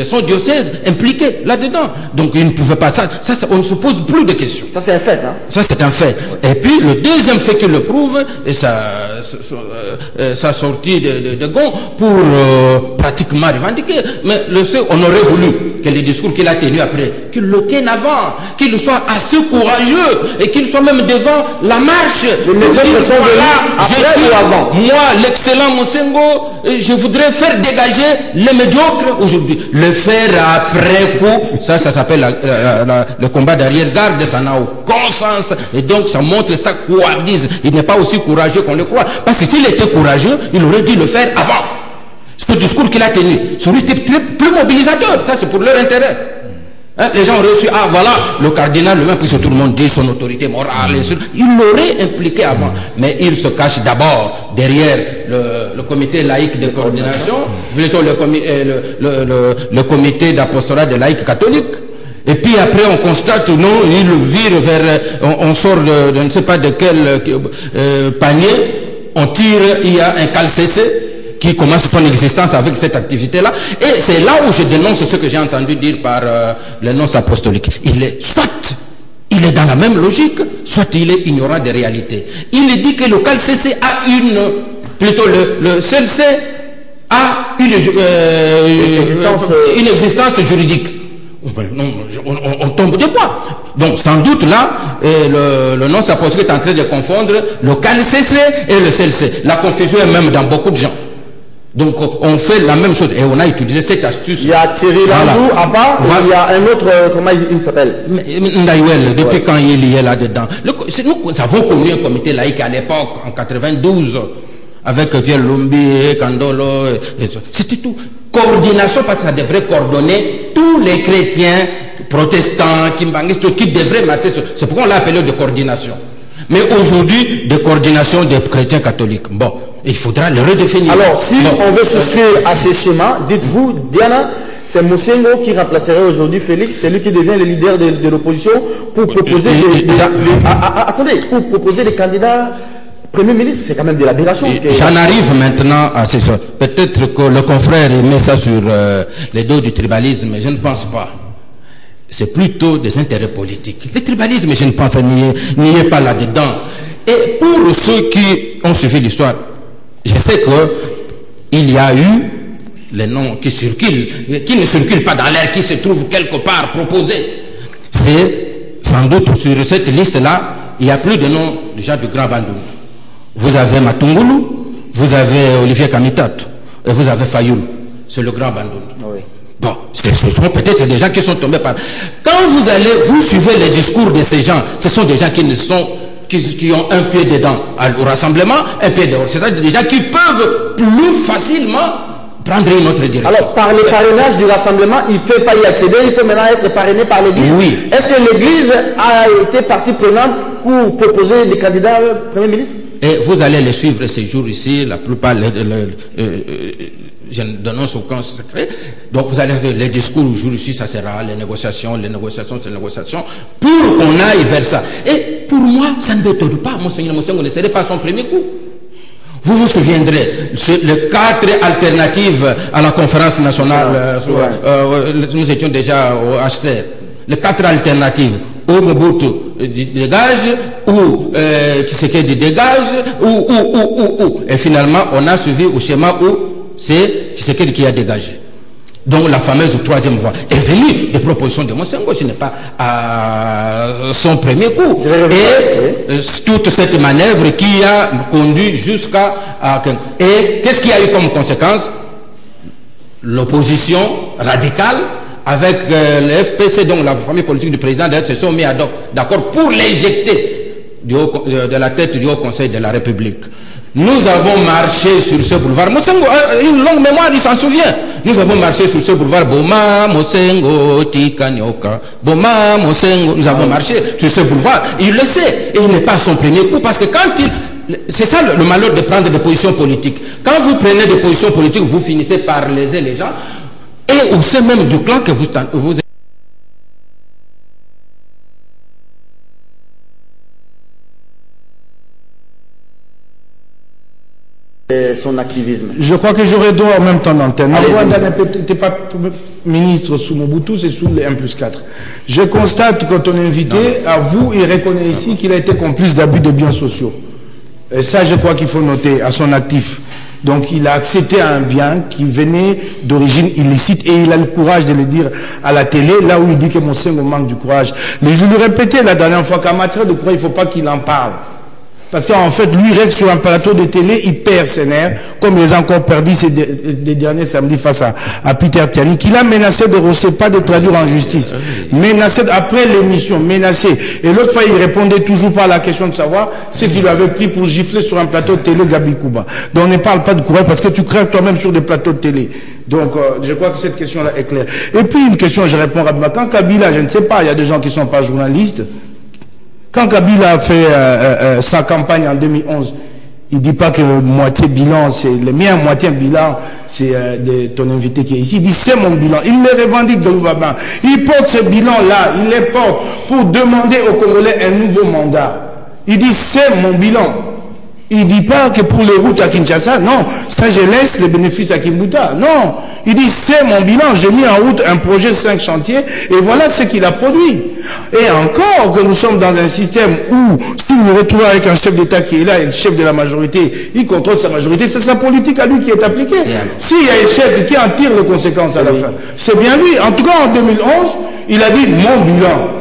son diocèse impliqués là-dedans. Donc il ne pouvait pas ça. On ne se pose plus de questions. Ça, c'est un fait. Hein? Ça, c'est un fait. Et puis le deuxième fait qui le prouve, et sa sortie de Gond pour pratiquement revendiquer. Mais on aurait voulu que les discours qu'il a tenus après, qu'il le tienne avant, qu'il soit assez courageux et qu'il soit même devant la marche. Les médiocres sont venus après ou avant? Moi, l'excellent Mosengo, je voudrais faire dégager les médiocres aujourd'hui. Le faire après coup, ça s'appelle le combat d'arrière-garde, ça n'a aucun sens. Et donc ça montre sa couardise. Il n'est pas aussi courageux qu'on le croit. Parce que s'il était courageux, il aurait dû le faire avant. Ce discours qu'il a tenu, ça aurait été plus mobilisateur. Ça, c'est pour leur intérêt. Hein, les gens ont reçu, ah voilà, le cardinal lui-même, puisque tout le monde dit son autorité morale, il l'aurait impliqué avant. Mais il se cache d'abord derrière le comité laïque de coordination, plutôt le comité d'apostolat des laïcs catholiques. Et puis après on constate, non, il vire vers, on sort de je ne sais pas de quel panier, on tire, il y a un calcécé qui commence son existence avec cette activité-là. Et c'est là où je dénonce ce que j'ai entendu dire par les nonces apostoliques. Soit il est dans la même logique, soit il est ignorant des réalités. Il dit que le CALCC a plutôt le CLC a une existence juridique. On tombe de quoi? Donc sans doute là, le nonce apostolique est en train de confondre le CALCC et le CLC. La confusion est même dans beaucoup de gens. Donc on fait la même chose et on a utilisé cette astuce. Il y a Thierry Landou à part, voilà. Il y a un autre, comment il s'appelle? Ndaïwel, depuis quand il est là-dedans. Nous avons connu un comité laïque à l'époque, en 92, avec Pierre Lumbi, Kandolo, c'était tout. Coordination, parce que ça devrait coordonner tous les chrétiens, protestants, kimbangistes, qui devraient marcher. C'est pourquoi on l'a appelé de coordination. Mais aujourd'hui, de coordination des chrétiens catholiques. Bon, il faudra le redéfinir. Alors, si on veut souscrire à ces schémas, dites-vous, Diana, c'est Mosengo qui remplacerait aujourd'hui Félix, c'est lui qui devient le leader de l'opposition pour proposer attendez, pour proposer des candidats Premier ministre. C'est quand même de l'aberration. J'en arrive maintenant à ce soir. Peut-être que le confrère met ça sur les dos du tribalisme, mais je ne pense pas. C'est plutôt des intérêts politiques. Le tribalisme, je ne pense n'y est pas là-dedans. Et pour ceux qui ont suivi l'histoire, je sais qu'il y a eu les noms qui circulent, qui ne circulent pas dans l'air, qui se trouvent quelque part proposés. C'est sans doute sur cette liste-là, il n'y a plus de noms déjà du Grand Bandung. Vous avez Matungulu, vous avez Olivier Kamitat, et vous avez Fayoul. C'est le Grand Bandung. Oui. Bon, ce sont peut-être des gens qui sont tombés par... Quand vous suivez les discours de ces gens, ce sont des gens qui ont un pied dedans au rassemblement, un pied dehors. C'est-à-dire des gens qui peuvent plus facilement prendre une autre direction. Alors, par le parrainage du rassemblement, il ne peut pas y accéder, il faut maintenant être parrainé par l'Église. Oui. Est-ce que l'Église a été partie prenante pour proposer des candidats Premier ministre? Et vous allez les suivre ces jours ici, la plupart... je ne dénonce aucun secret. Donc vous allez les discours aujourd'hui ici, ça sera les négociations, pour qu'on aille vers ça. Et pour moi, ça ne m'étonne pas, Monseigneur Mosengo ne serait pas son premier coup. Vous vous souviendrez, les 4 alternatives à la conférence nationale, nous étions déjà au HCR, les 4 alternatives, ou Mobutu dégage, ou Tshisekedi dégage, ou. Et finalement, on a suivi au schéma où c'est Tshisekedi qui a dégagé. Donc la fameuse 3e voie est venue des propositions de Mosengo, ce n'est pas son premier coup. Et toute cette manœuvre qui a conduit jusqu'à... Et qu'est-ce qu'il y a eu comme conséquence? L'opposition radicale avec le FPC, donc la famille politique du président, se sont mis d'accord pour l'éjecter de la tête du Haut Conseil de la République. Nous avons marché sur ce boulevard. Mosengo a une longue mémoire, il s'en souvient. Nous avons marché sur ce boulevard. Boma, Mosengo, Tikanyoka. Boma, Mosengo. Nous avons marché sur ce boulevard. Il le sait. Et il n'est pas son premier coup. Parce que quand c'est ça le malheur de prendre des positions politiques. Quand vous prenez des positions politiques, vous finissez par léser les gens. Et au sein même du clan que vous son activisme. Je crois que j'aurais droit en même temps d'antenne. Rwanda n'était pas ministre sous Mobutu, c'est sous les 1+4. Je constate que ton invité, à vous, il reconnaît ici qu'il a été complice d'abus de biens sociaux. Et ça, je crois qu'il faut noter à son actif. Donc, il a accepté un bien qui venait d'origine illicite et il a le courage de le dire à la télé, là où il dit que Mosengo manque du courage. Mais je lui répétais la dernière fois qu'en matière de courage, il ne faut pas qu'il en parle. Parce qu'en fait, lui, reste sur un plateau de télé, il perd ses nerfs, comme ils ont encore perdu les derniers samedis face à Peter Tiani, qu'il a menacé de roster, pas de traduire en justice. Menacé, après l'émission, menacé. Et l'autre fois, il répondait toujours pas à la question de savoir ce qu'il avait pris pour gifler sur un plateau de télé Gabi Kuba. Donc on ne parle pas de courage parce que tu crées toi-même sur des plateaux de télé. Donc, je crois que cette question-là est claire. Et puis, une question, je réponds rapidement. Quand Kabila, je ne sais pas, il y a des gens qui ne sont pas journalistes. Quand Kabila a fait sa campagne en 2011, il ne dit pas que moitié bilan, c'est le mien, moitié bilan, c'est de ton invité qui est ici. Il dit c'est mon bilan. Il le revendique de Loubaba. Il porte ce bilan-là, il les porte pour demander aux Congolais un nouveau mandat. Il dit c'est mon bilan. Il ne dit pas que pour les routes à Kinshasa, non, ça je laisse les bénéfices à Kimbuta. Non, il dit c'est mon bilan, j'ai mis en route un projet 5 chantiers et voilà ce qu'il a produit. Et encore que nous sommes dans un système où si vous vous retrouvez avec un chef d'État qui est là et le chef de la majorité, il contrôle sa majorité, c'est sa politique à lui qui est appliquée. S'il y a échec, qui en tire les conséquences à la fin? C'est bien lui. En tout cas en 2011, il a dit mon bilan.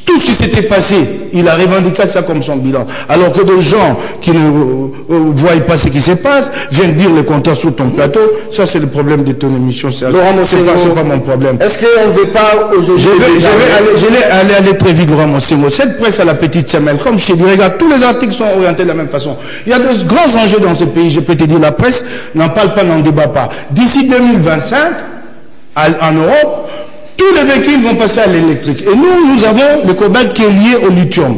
Tout ce qui s'était passé, il a revendiqué ça comme son bilan. Alors que des gens qui ne voient pas ce qui se passe viennent dire le contraire sur ton plateau. Ça, c'est le problème de ton émission. C'est pas mon problème. Est-ce qu'on ne veut pas aujourd'hui... Je vais aller très vite, Laurent Monsengo. Cette presse à la petite semaine, comme je te dis, regarde, tous les articles sont orientés de la même façon. Il y a de grands enjeux dans ce pays. Je peux te dire, la presse n'en parle pas, n'en débat pas. D'ici 2025, en Europe, tous les véhicules vont passer à l'électrique. Et nous avons le cobalt qui est lié au lithium.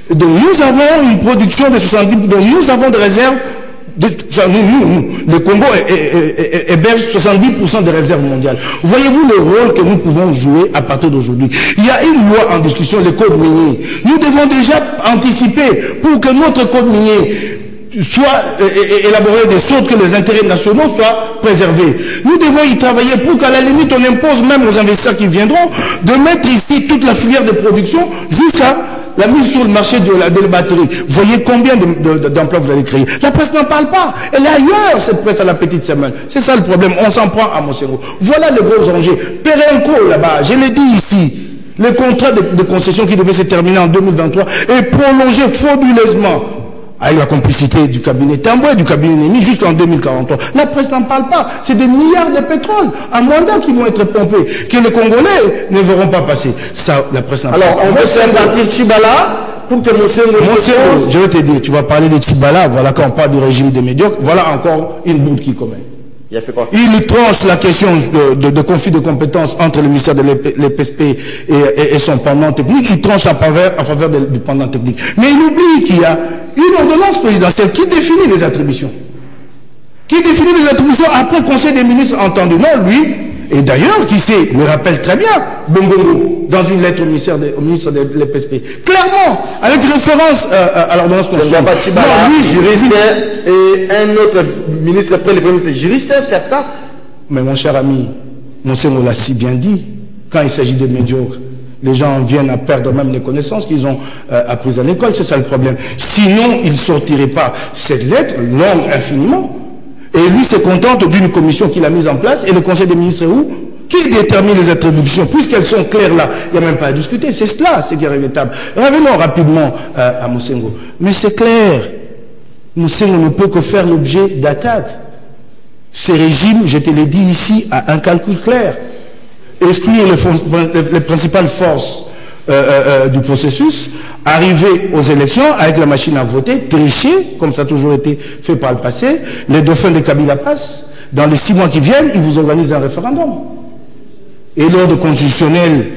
Donc nous avons une production de 70%, donc nous avons des réserves, le Congo héberge 70% des réserves mondiales. Voyez-vous le rôle que nous pouvons jouer à partir d'aujourd'hui? Il y a une loi en discussion, le code minier. Nous devons déjà anticiper pour que notre code minier soit élaboré de sorte que les intérêts nationaux soient préservés. Nous devons y travailler pour qu'à la limite on impose même aux investisseurs qui viendront de mettre ici toute la filière de production jusqu'à la mise sur le marché de la batterie. Voyez combien d'emplois vous allez créer. La presse n'en parle pas. Elle est ailleurs, cette presse à la petite semaine. C'est ça le problème. On s'en prend à Monsengo. Voilà le gros enjeu. Perenco là-bas, je l'ai dit ici. Le contrat de concession qui devait se terminer en 2023 est prolongé frauduleusement avec la complicité du cabinet Tamboué, du cabinet Némi, jusqu'en 2043. La presse n'en parle pas. C'est des milliards de pétrole à mandat qui vont être pompés, que les Congolais ne verront pas passer. Ça, la presse n'en parle pas. Alors, on veut faire partir Tchibala pour que Monsengo... Je vais te dire, tu vas parler de Tchibala, voilà, quand on parle du régime des médiocres, voilà encore une bourde qui commet. Il a fait quoi? Il tranche la question de conflit de compétences entre le ministère de l'EPSP et son pendant technique. Il tranche en faveur du pendant technique. Mais il oublie qu'il y a une ordonnance présidentielle qui définit les attributions. Qui définit les attributions après le Conseil des ministres entendu. Non, lui, et d'ailleurs, qui sait, le rappelle très bien, Bongongo, dans une lettre au ministre de l'EPSP. Clairement, avec référence à l'ordonnance constitutionnelle. Non, lui, juriste, et un autre ministre, après le premier ministre, juriste, faire ça. Mais mon cher ami, Monsengo l'a si bien dit, quand il s'agit de médiocres, les gens viennent à perdre même les connaissances qu'ils ont apprises à l'école, c'est ça le problème. Sinon, il ne sortirait pas cette lettre, longue infiniment. Et lui se contente d'une commission qu'il a mise en place, et le Conseil des ministres est où? Qui détermine les attributions? Puisqu'elles sont claires là, il n'y a même pas à discuter. C'est cela, ce qui est regrettable. Revenons rapidement à Monsengo. Mais c'est clair, Monsengo ne peut que faire l'objet d'attaques. Ces régimes, je te l'ai dit ici, a un calcul clair. Exclure les principales forces du processus, arriver aux élections avec la machine à voter, tricher, comme ça a toujours été fait par le passé, les dauphins de Kabila passent, dans les 6 mois qui viennent, ils vous organisent un référendum. Et l'ordre constitutionnel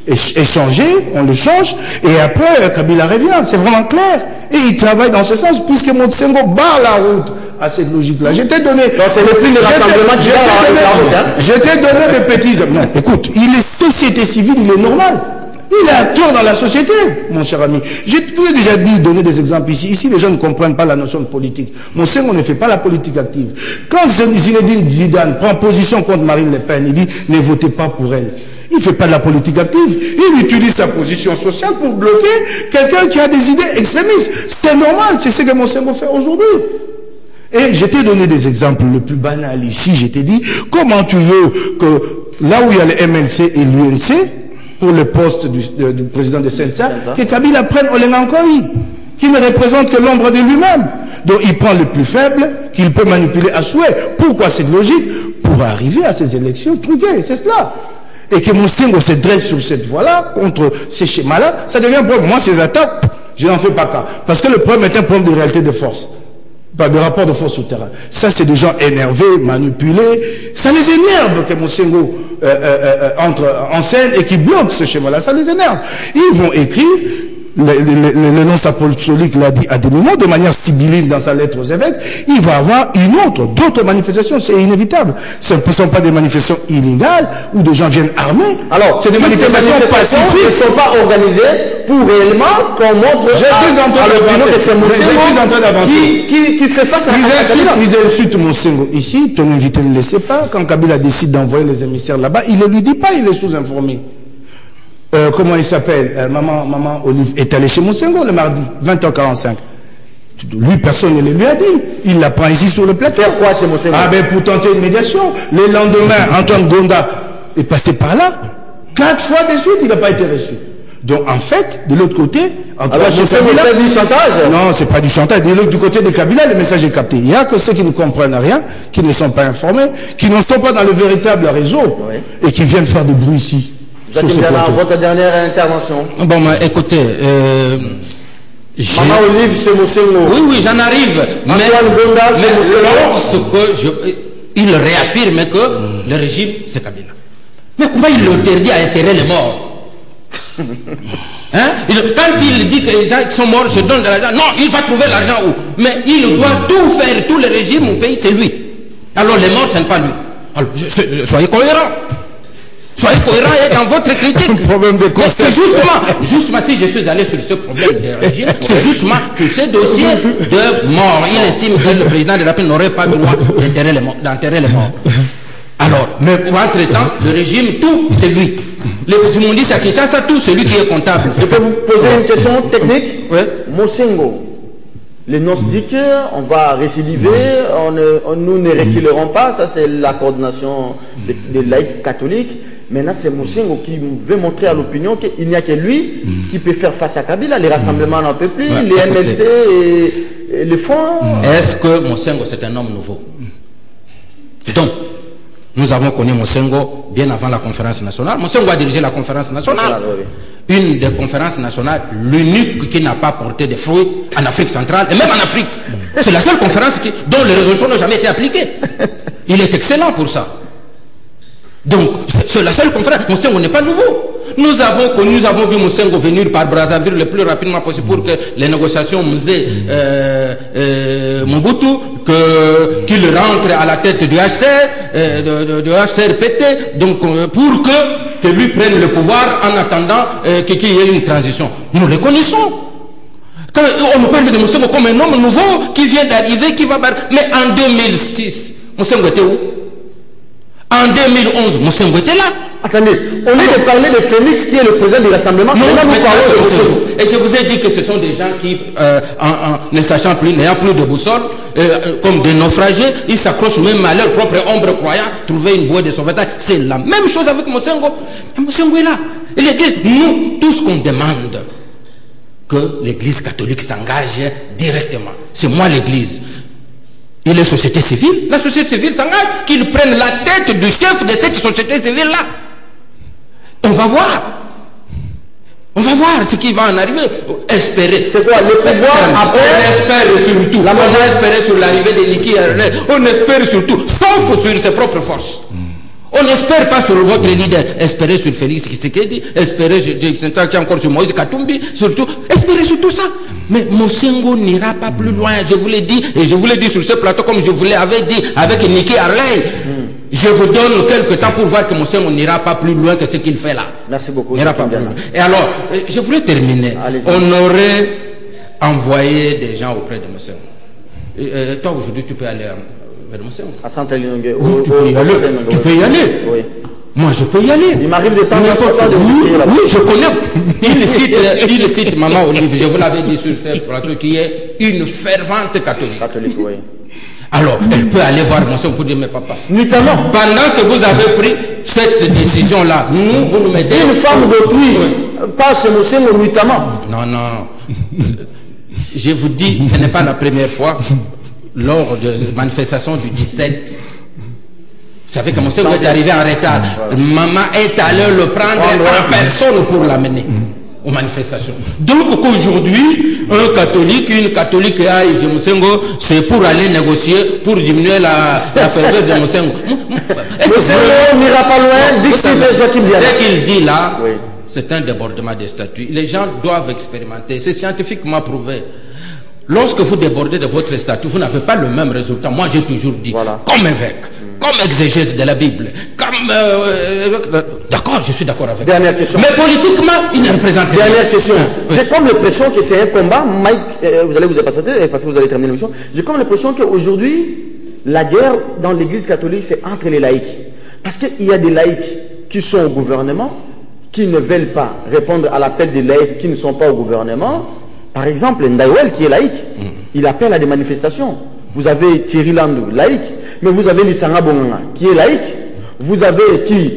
est changé, on le change, et après Kabila revient, c'est vraiment clair. Et il travaille dans ce sens, puisque Monsengo barre la route à cette logique-là. Je t'ai donné... Non, c'est le plus le rassemblement qui barre la route. Je t'ai donné des petits... Non, écoute, il est société civile, il est normal. Il est acteur dans la société, mon cher ami. Je vous ai déjà dit, donner des exemples ici. Ici, les gens ne comprennent pas la notion de politique. Monsengo ne fait pas la politique active. Quand Zinedine Zidane prend position contre Marine Le Pen, il dit, ne votez pas pour elle. Il ne fait pas de la politique active. Il utilise sa position sociale pour bloquer quelqu'un qui a des idées extrémistes. C'est normal, c'est ce que Monsengo fait aujourd'hui. Et je t'ai donné des exemples le plus banal ici. Je t'ai dit, comment tu veux que là où il y a le MLC et l'UNC, pour le poste du président de Sensa, que Kabila prenne Olengankoï, qui ne représente que l'ombre de lui-même. Donc il prend le plus faible, qu'il peut manipuler à souhait. Pourquoi cette logique? Pour arriver à ces élections truquées, c'est cela. Et que Monsengo se dresse sur cette voie-là, contre ces schémas-là, ça devient un problème. Moi, ces attaques, je n'en fais pas cas. Parce que le problème est un problème de réalité de force. Pas de rapport de force au terrain. Ça, c'est des gens énervés, manipulés. Ça les énerve que Monsengo entre en scène et qui bloque ce schéma-là. Ça les énerve. Ils vont écrire, le nonce apostolique l'a dit à des moments, de manière sibylline dans sa lettre aux évêques, il va avoir d'autres manifestations, c'est inévitable. Ce ne sont pas des manifestations illégales où des gens viennent armés. Alors, c'est des manifestations pacifiques. Qui ne sont pas organisées pour réellement qu'on montre à l'opinion que c'est Monsengo qui fait face à Kabila. Ils insultent Monsengo ici, ton invité ne le sait pas. Quand Kabila décide d'envoyer les émissaires là-bas, il ne lui dit pas, il est sous-informé. Comment il s'appelle, maman Olive est allée chez Monsengo le mardi, 20h45. Lui, personne ne le lui a dit. Il la prend ici sur le plateau. Faire quoi chez Monsengo? Ah ben pour tenter une médiation. Le lendemain, Antoine Gonda est passé par là. 4 fois de suite, il n'a pas été reçu. Donc en fait, de l'autre côté, alors Monsengo fait du chantage? Non, c'est pas du chantage. Du côté de Kabila, le message est capté. Il n'y a que ceux qui ne comprennent rien, qui ne sont pas informés, qui ne sont pas dans le véritable réseau et qui viennent faire du bruit ici. Votre dernière intervention. Bon, écoutez, Maman Olive, c'est Monsengo. Oui, j'en arrive. Antoine Gonda, c'est Monsengo. Il réaffirme que le régime, c'est Kabila. Mais comment il l'interdit à enterrer les morts? Hein? Quand il dit que les gens qui sont morts, je donne de l'argent. Non, il va trouver l'argent où? Mais il doit tout faire, tout le régime au pays, c'est lui. Alors les morts, ce n'est pas lui. Alors, soyez cohérents. Soyez cohérents dans votre critique. Problème de justement, si je suis allé sur ce problème de régime, c'est justement sur ce dossier de mort. Il estime que le président de la République n'aurait pas le droit d'enterrer les morts. Alors, mais entre-temps, le régime, tout, c'est lui. Les Zimundis à Kinshasa, tout, c'est lui qui est comptable. Je peux vous poser une question technique? Oui. Monsengo, les nonces disent qu'on va récidiver, nous ne reculerons pas, ça c'est la coordination des laïcs catholiques. Maintenant, c'est Monsengo qui veut montrer à l'opinion qu'il n'y a que lui qui peut faire face à Kabila. Les rassemblements n'en peuvent plus, les MLC et les fonds. Est-ce que Monsengo, c'est un homme nouveau? Donc, nous avons connu Monsengo bien avant la conférence nationale. Monsengo a dirigé la conférence nationale. Une des conférences nationales, l'unique qui n'a pas porté de fruits en Afrique centrale et même en Afrique. C'est la seule conférence dont les résolutions n'ont jamais été appliquées. Il est excellent pour ça. Donc, c'est la seule conférence. Monsengo n'est pas nouveau. Nous avons vu Monsengo venir par Brazzaville le plus rapidement possible pour que les négociations musées Mobutu, qu'il rentre à la tête du HCR, du HCRPT, donc pour que lui prenne le pouvoir en attendant qu'il y ait une transition. Nous le connaissons. Quand on nous parle de Monsengo comme un homme nouveau qui vient d'arriver, qui va... Mais en 2006, Monsengo était où? En 2011, Monsengo était là. Attendez, on est de parler de Félix qui est le président du rassemblement. Non, nous parlons de Monsengo. Et je vous ai dit que ce sont des gens qui, ne sachant plus, n'ayant plus de boussole, comme des naufragés, ils s'accrochent même à leur propre ombre croyant trouver une bouée de sauvetage. C'est la même chose avec Monsengo. Monsengo est là. Et l'Église, nous, tout ce qu'on demande, que l'Église catholique s'engage directement. C'est moi l'Église. Et les sociétés civiles, la société civile s'engage, qu'ils prennent la tête du chef de cette société civile-là. On va voir. On va voir ce qui va en arriver. Espérer. C'est quoi le pouvoir après? On espère surtout. On va espérer sur l'arrivée des liquides. On espère surtout, sauf sur ses propres forces. On n'espère pas sur votre leader. Espérez sur Félix Tshisekedi, espérez qui encore sur Moïse Katumbi, surtout. Espérez sur tout ça. Mais Monsengo n'ira pas plus loin. Je vous l'ai dit, et je vous l'ai dit sur ce plateau, comme je vous l'avais dit avec Niki Harley. Je vous donne quelques temps pour voir que Monsengo n'ira pas plus loin que ce qu'il fait là. Merci beaucoup. N'ira pas plus loin. Et alors, je voulais terminer. On aurait envoyé des gens auprès de Monsengo. Toi, aujourd'hui, tu peux aller vers Monsengo. À Saint-Élongue. Oui, tu peux y aller. Oui. Moi, je peux y aller. Il m'arrive de temps en temps. Oui, je connais. Il cite Maman Olive, je vous l'avais dit sur ce plateau, qui est une fervente catholique. Catholique, oui. Alors, elle peut aller voir Monsengo pour dire, mais papa, notamment, pendant que vous avez pris cette décision-là, vous nous mettez... Une femme d'autrui, pas chez Monsengo, notamment. Non. Je vous dis, ce n'est pas la première fois, lors de manifestation du 17, vous savez que Monsengo est arrivé en retard. Maman est allée le prendre en personne pour l'amener aux manifestations. Donc qu'aujourd'hui, un catholique, une catholique aille de Mosengo, c'est pour aller négocier, pour diminuer la ferveur de Mosengo. Mosengo n'ira pas loin, ce qu'il dit là, oui, c'est un débordement des statuts. Les gens doivent expérimenter, c'est scientifiquement prouvé. Lorsque vous débordez de votre statut, vous n'avez pas le même résultat. Moi, j'ai toujours dit, voilà, comme évêque, comme exégèse de la Bible, comme... d'accord, je suis d'accord avec vous. Dernière question. Mais politiquement, il ne représente rien. Dernière question. Oui. J'ai comme l'impression que c'est un combat, Mike, vous allez vous dépasser parce que vous allez terminer l'émission. J'ai comme l'impression qu'aujourd'hui, la guerre dans l'église catholique, c'est entre les laïcs. Parce qu'il y a des laïcs qui sont au gouvernement, qui ne veulent pas répondre à l'appel des laïcs qui ne sont pas au gouvernement. Par exemple, Ndawel, qui est laïque, il appelle à des manifestations. Vous avez Thierry Landou, laïque, mais vous avez Lissanga Bonganga, qui est laïque. Vous avez qui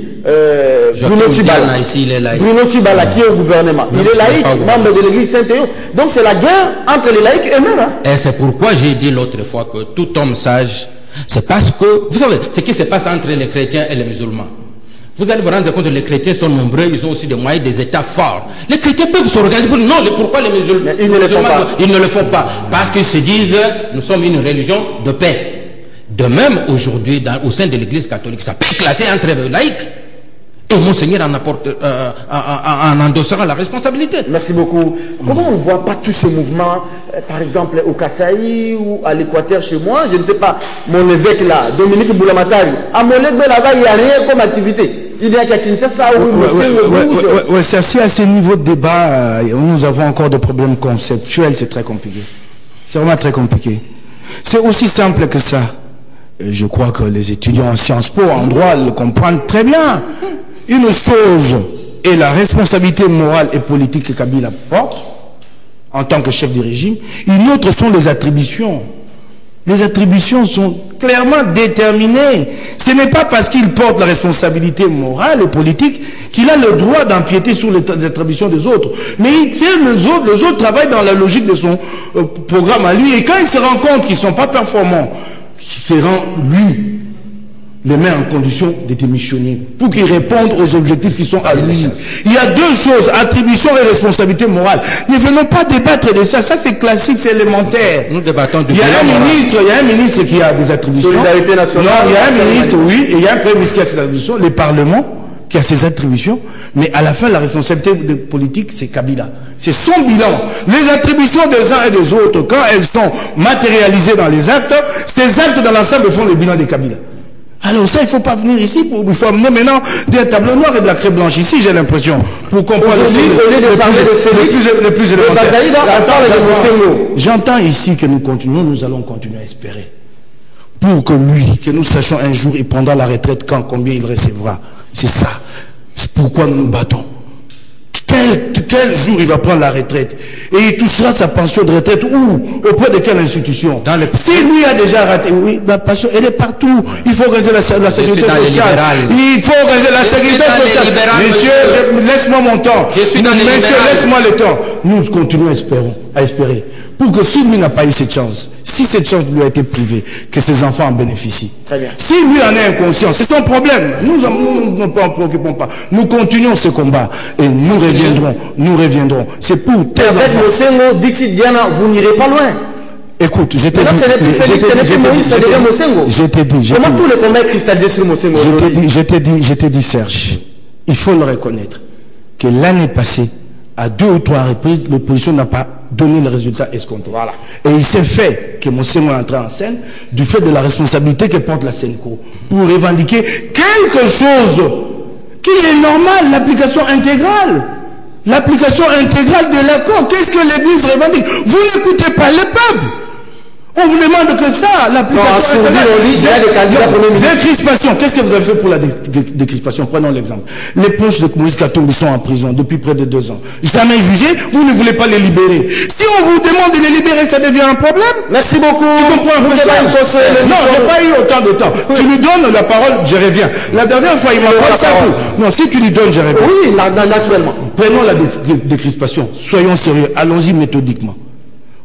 Bruno Tibala, ici, il est laïque. Bruno Tibala, qui est au gouvernement. Il est laïque, membre de l'église Saint-Théo. Donc c'est la guerre entre les laïcs eux-mêmes. Hein. Et c'est pourquoi j'ai dit l'autre fois que tout homme sage, c'est parce que, vous savez, ce qui se passe entre les chrétiens et les musulmans. Vous allez vous rendre compte que les chrétiens sont nombreux, ils ont aussi des moyens, des états forts. Les chrétiens peuvent s'organiser. Non, pourquoi les musulmans ils ne le font pas. Ils ne le font pas. Parce qu'ils se disent, nous sommes une religion de paix. De même, aujourd'hui, au sein de l'église catholique, ça peut éclater entre les laïcs. Et Monseigneur en apporte, en endossera la responsabilité. Merci beaucoup. Comment on ne voit pas tous ces mouvements, par exemple au Kasaï ou à l'Équateur chez moi, je ne sais pas, mon évêque là, Dominique Boulamatari, à Molekbe là-bas, il n'y a rien comme activité. Il y a qu'à Kinshasa ou c'est assez à ce niveau de débat, nous avons encore des problèmes conceptuels, c'est très compliqué. C'est vraiment très compliqué. C'est aussi simple que ça. Et je crois que les étudiants en Sciences Po, en droit, le comprennent très bien. Une chose est la responsabilité morale et politique que Kabila porte en tant que chef du régime. Une autre sont les attributions. Les attributions sont clairement déterminées. Ce n'est pas parce qu'il porte la responsabilité morale et politique qu'il a le droit d'empiéter sur les attributions des autres. Mais il tient les autres travaillent dans la logique de son programme à lui. Et quand il se rend compte qu'ils ne sont pas performants, il se rend, lui, les met en condition de démissionner pour qu'ils répondent aux objectifs qui sont à lui. Il y a deux choses, attribution et responsabilité morale. Ne venons pas débattre de ça. Ça, c'est classique, c'est élémentaire. Nous débattons de il y a un ministre qui a des attributions. Solidarité nationale. Non, il y a un ministre, oui, et il y a un premier ministre qui a ses attributions. Le Parlement qui a ses attributions. Mais à la fin, la responsabilité politique, c'est Kabila. C'est son bilan. Les attributions des uns et des autres, quand elles sont matérialisées dans les actes, ces actes dans l'ensemble font le bilan de Kabila. Alors ça, il ne faut pas venir ici, il faut amener maintenant des tableaux noirs et de la craie blanche ici, j'ai l'impression, pour comprendre les plus élémentaires. J'entends ici que nous continuons, nous allons continuer à espérer. Pour que lui, que nous sachions un jour, il prendra la retraite quand, combien il recevra. C'est ça. C'est pourquoi nous nous battons. Quel jour il va prendre la retraite? Et il touchera sa pension de retraite où? Auprès de quelle institution? Si lui a déjà raté, oui, la pension, elle est partout. Il faut organiser la sécurité sociale. Il faut organiser la sécurité sociale. Messieurs, laisse-moi mon temps. Messieurs, laisse-moi le temps. Nous continuons à espérer. Pour que si lui n'a pas eu cette chance, si cette chance lui a été privée, que ses enfants en bénéficient. Très bien. Si lui en est inconscient, c'est son problème. Nous ne nous préoccupons pas. Nous continuons ce combat et nous reviendrons. C'est pour tes enfants. Avec Mosengo, Dixit Diana, vous n'irez pas loin. Écoute, je t'ai dit. Comment tous les combats cristallisés sur Mosengo? Je t'ai dit, Serge, il faut le reconnaître, que l'année passée, à 2 ou 3 reprises, l'opposition n'a pas donné le résultat escompté. Voilà. Et il s'est fait que Mosengo est entré en scène du fait de la responsabilité que porte la Senco pour revendiquer quelque chose qui est normal, l'application intégrale. L'application intégrale de l'accord. Qu'est-ce que l'Église revendique? Vous n'écoutez pas le peuple. On vous demande que ça, l'application intégrale. Décrispation. Qu'est-ce que vous avez fait pour la décrispation? Prenons l'exemple. Les proches de Moïse Katumbi sont en prison depuis près de 2 ans. Jamais jugés, vous ne voulez pas les libérer. Si on vous demande de les libérer, ça devient un problème. Merci beaucoup. Tu comprends un peu ça? Non, j'ai pas eu autant de temps. Tu lui donnes la parole, je reviens. La dernière fois, il m'a dit ça. Non, si tu lui donnes, je reviens. Oui, naturellement. Prenons la décrispation. Soyons sérieux. Allons-y méthodiquement.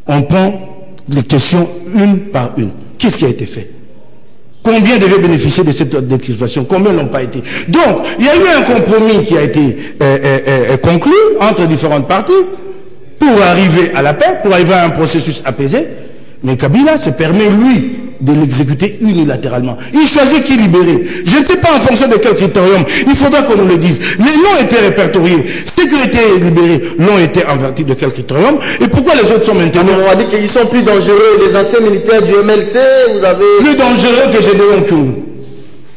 On prend les questions une par une. Qu'est-ce qui a été fait? Combien devaient bénéficier de cette décrispation? Combien n'ont pas été? Donc, il y a eu un compromis qui a été conclu entre différentes parties pour arriver à la paix, pour arriver à un processus apaisé. Mais Kabila se permet, lui, de l'exécuter unilatéralement. Il choisit qui libérer. Je ne sais pas en fonction de quel critérium. Il faudra qu'on nous le dise. Les noms étaient répertoriés. Ceux qui ont été libérés l'ont été en vertu de quel critérium? Et pourquoi les autres sont maintenus? On a dit qu'ils sont plus dangereux. Les anciens militaires du MLC, vous avez... Plus dangereux que Gédéon Kyoum,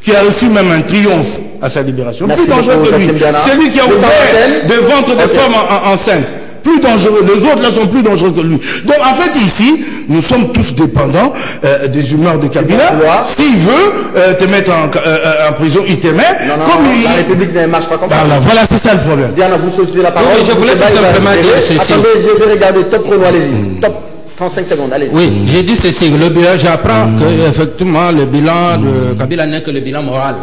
qui a reçu même un triomphe à sa libération. Merci plus dangereux que lui. C'est lui qui a ouvert des ventres de femmes enceintes. Plus dangereux. Les autres là sont plus dangereux que lui. Donc en fait ici, nous sommes tous dépendants des humeurs de Kabila. S'il veut te mettre en prison, il te met. La République ne marche pas comme ça. Voilà, c'est ça le problème. Diana, vous sollicitez la parole. Oui, je voulais tout simplement dire ceci. Attendez, je vais regarder top chrono, allez-y. Top 35 secondes, allez-y. Oui, j'ai dit ceci. Le bilan, j'apprends que effectivement le bilan de Kabila n'est que le bilan moral.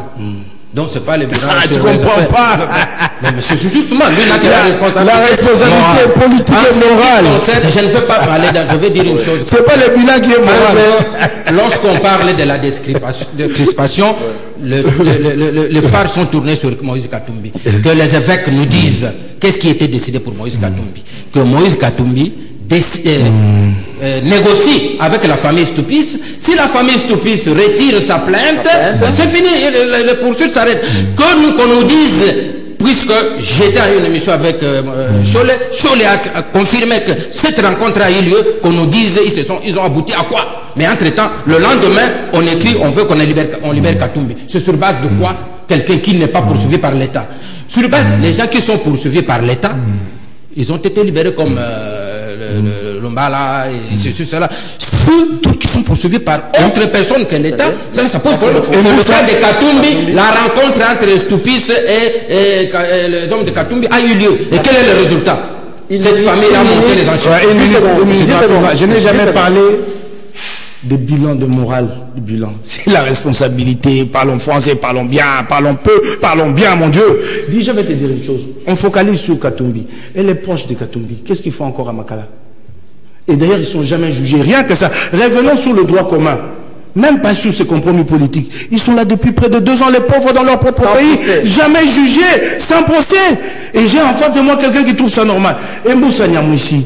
Donc c'est pas le bilan tu comprends pas. Mais c'est justement lui là qui a la responsabilité. La responsabilité politique et morale. Je ne veux pas parler je vais dire une chose. C'est pas le bilan qui est moral. Lorsqu'on parle de la crispation, les phares sont tournés sur Moïse Katumbi. Que les évêques nous disent qu'est-ce qui était décidé pour Moïse Katumbi. Que Moïse Katumbi négocie avec la famille Stoupis. Si la famille Stoupis retire sa plainte, c'est fini, les poursuites s'arrêtent. Qu'on nous dise, puisque j'étais à une émission avec Cholet a confirmé que cette rencontre a eu lieu, qu'on nous dise ils ont abouti à quoi. Mais entre-temps, le lendemain, on écrit, on veut qu'on libère Katumbi. C'est sur base de quoi? Quelqu'un qui n'est pas poursuivi par l'État. Sur base, les gens qui sont poursuivis par l'État, ils ont été libérés comme Lumbala et ceci, cela. Ceux qui sont poursuivis par autre personne que l'État, ça pose problème. C'est le cas de Katumbi, la rencontre entre Stoupis et les hommes de Katumbi a eu lieu. Et quel est le résultat? Cette famille a monté les enchères. Je n'ai jamais parlé de bilan de morale, du bilan. C'est la responsabilité. Parlons français, parlons bien, parlons peu, parlons bien, mon Dieu. Dis, je vais te dire une chose. On focalise sur Katumbi. Elle est proche de Katumbi. Qu'est-ce qu'il faut encore à Makala? Et d'ailleurs, ils ne sont jamais jugés. Rien que ça. Revenons sur le droit commun. Même pas sur ce compromis politique. Ils sont là depuis près de 2 ans, les pauvres dans leur propre pays. Jamais jugés, sans procès. Et j'ai en face de moi quelqu'un qui trouve ça normal. Et Moussa Niamouissi,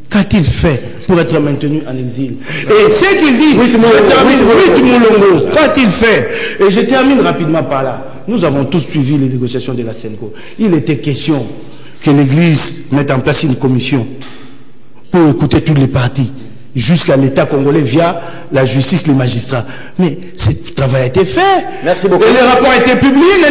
qu'a-t-il fait pour être maintenu en exil? Et ce qu'il dit, qu'a-t-il fait? Et je termine rapidement par là. Nous avons tous suivi les négociations de la SENCO. Il était question que l'Église mette en place une commission pour écouter toutes les parties, jusqu'à l'État congolais via la justice, les magistrats. Mais ce travail a été fait. Merci beaucoup. Et le rapport a été publié. La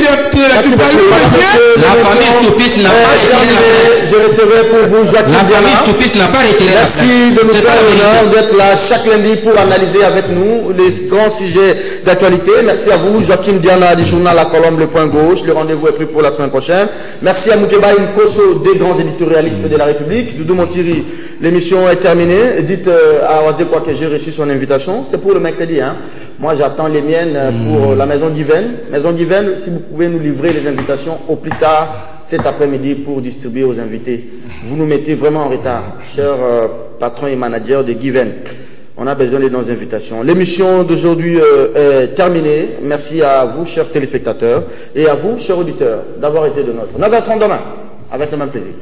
famille Stoupis n'a pas retiré la plainte. Je recevrai pour vous Joachim Diana. La famille Stoupis n'a pas retiré la plainte. Merci de nous faire l'honneur d'être là chaque lundi pour analyser avec nous les grands sujets d'actualité. Merci à vous, Joachim Diana du journal La Colombe, le point gauche. Le rendez-vous est pris pour la semaine prochaine. Merci à Moukeba Nkoso, des grands éditorialistes de la République. Doudou Montiri, l'émission est terminée. Dites à Oazekwa que j'ai reçu son invitation. C'est pour le mercredi. Hein. Moi, j'attends les miennes pour la Maison d'Yven. Maison d'Yven, si vous pouvez nous livrer les invitations au plus tard cet après-midi pour distribuer aux invités. Vous nous mettez vraiment en retard, chers patrons et managers de Given. On a besoin de nos invitations. L'émission d'aujourd'hui est terminée. Merci à vous, chers téléspectateurs, et à vous, chers auditeurs, d'avoir été de notre. 9h30 demain, avec le même plaisir.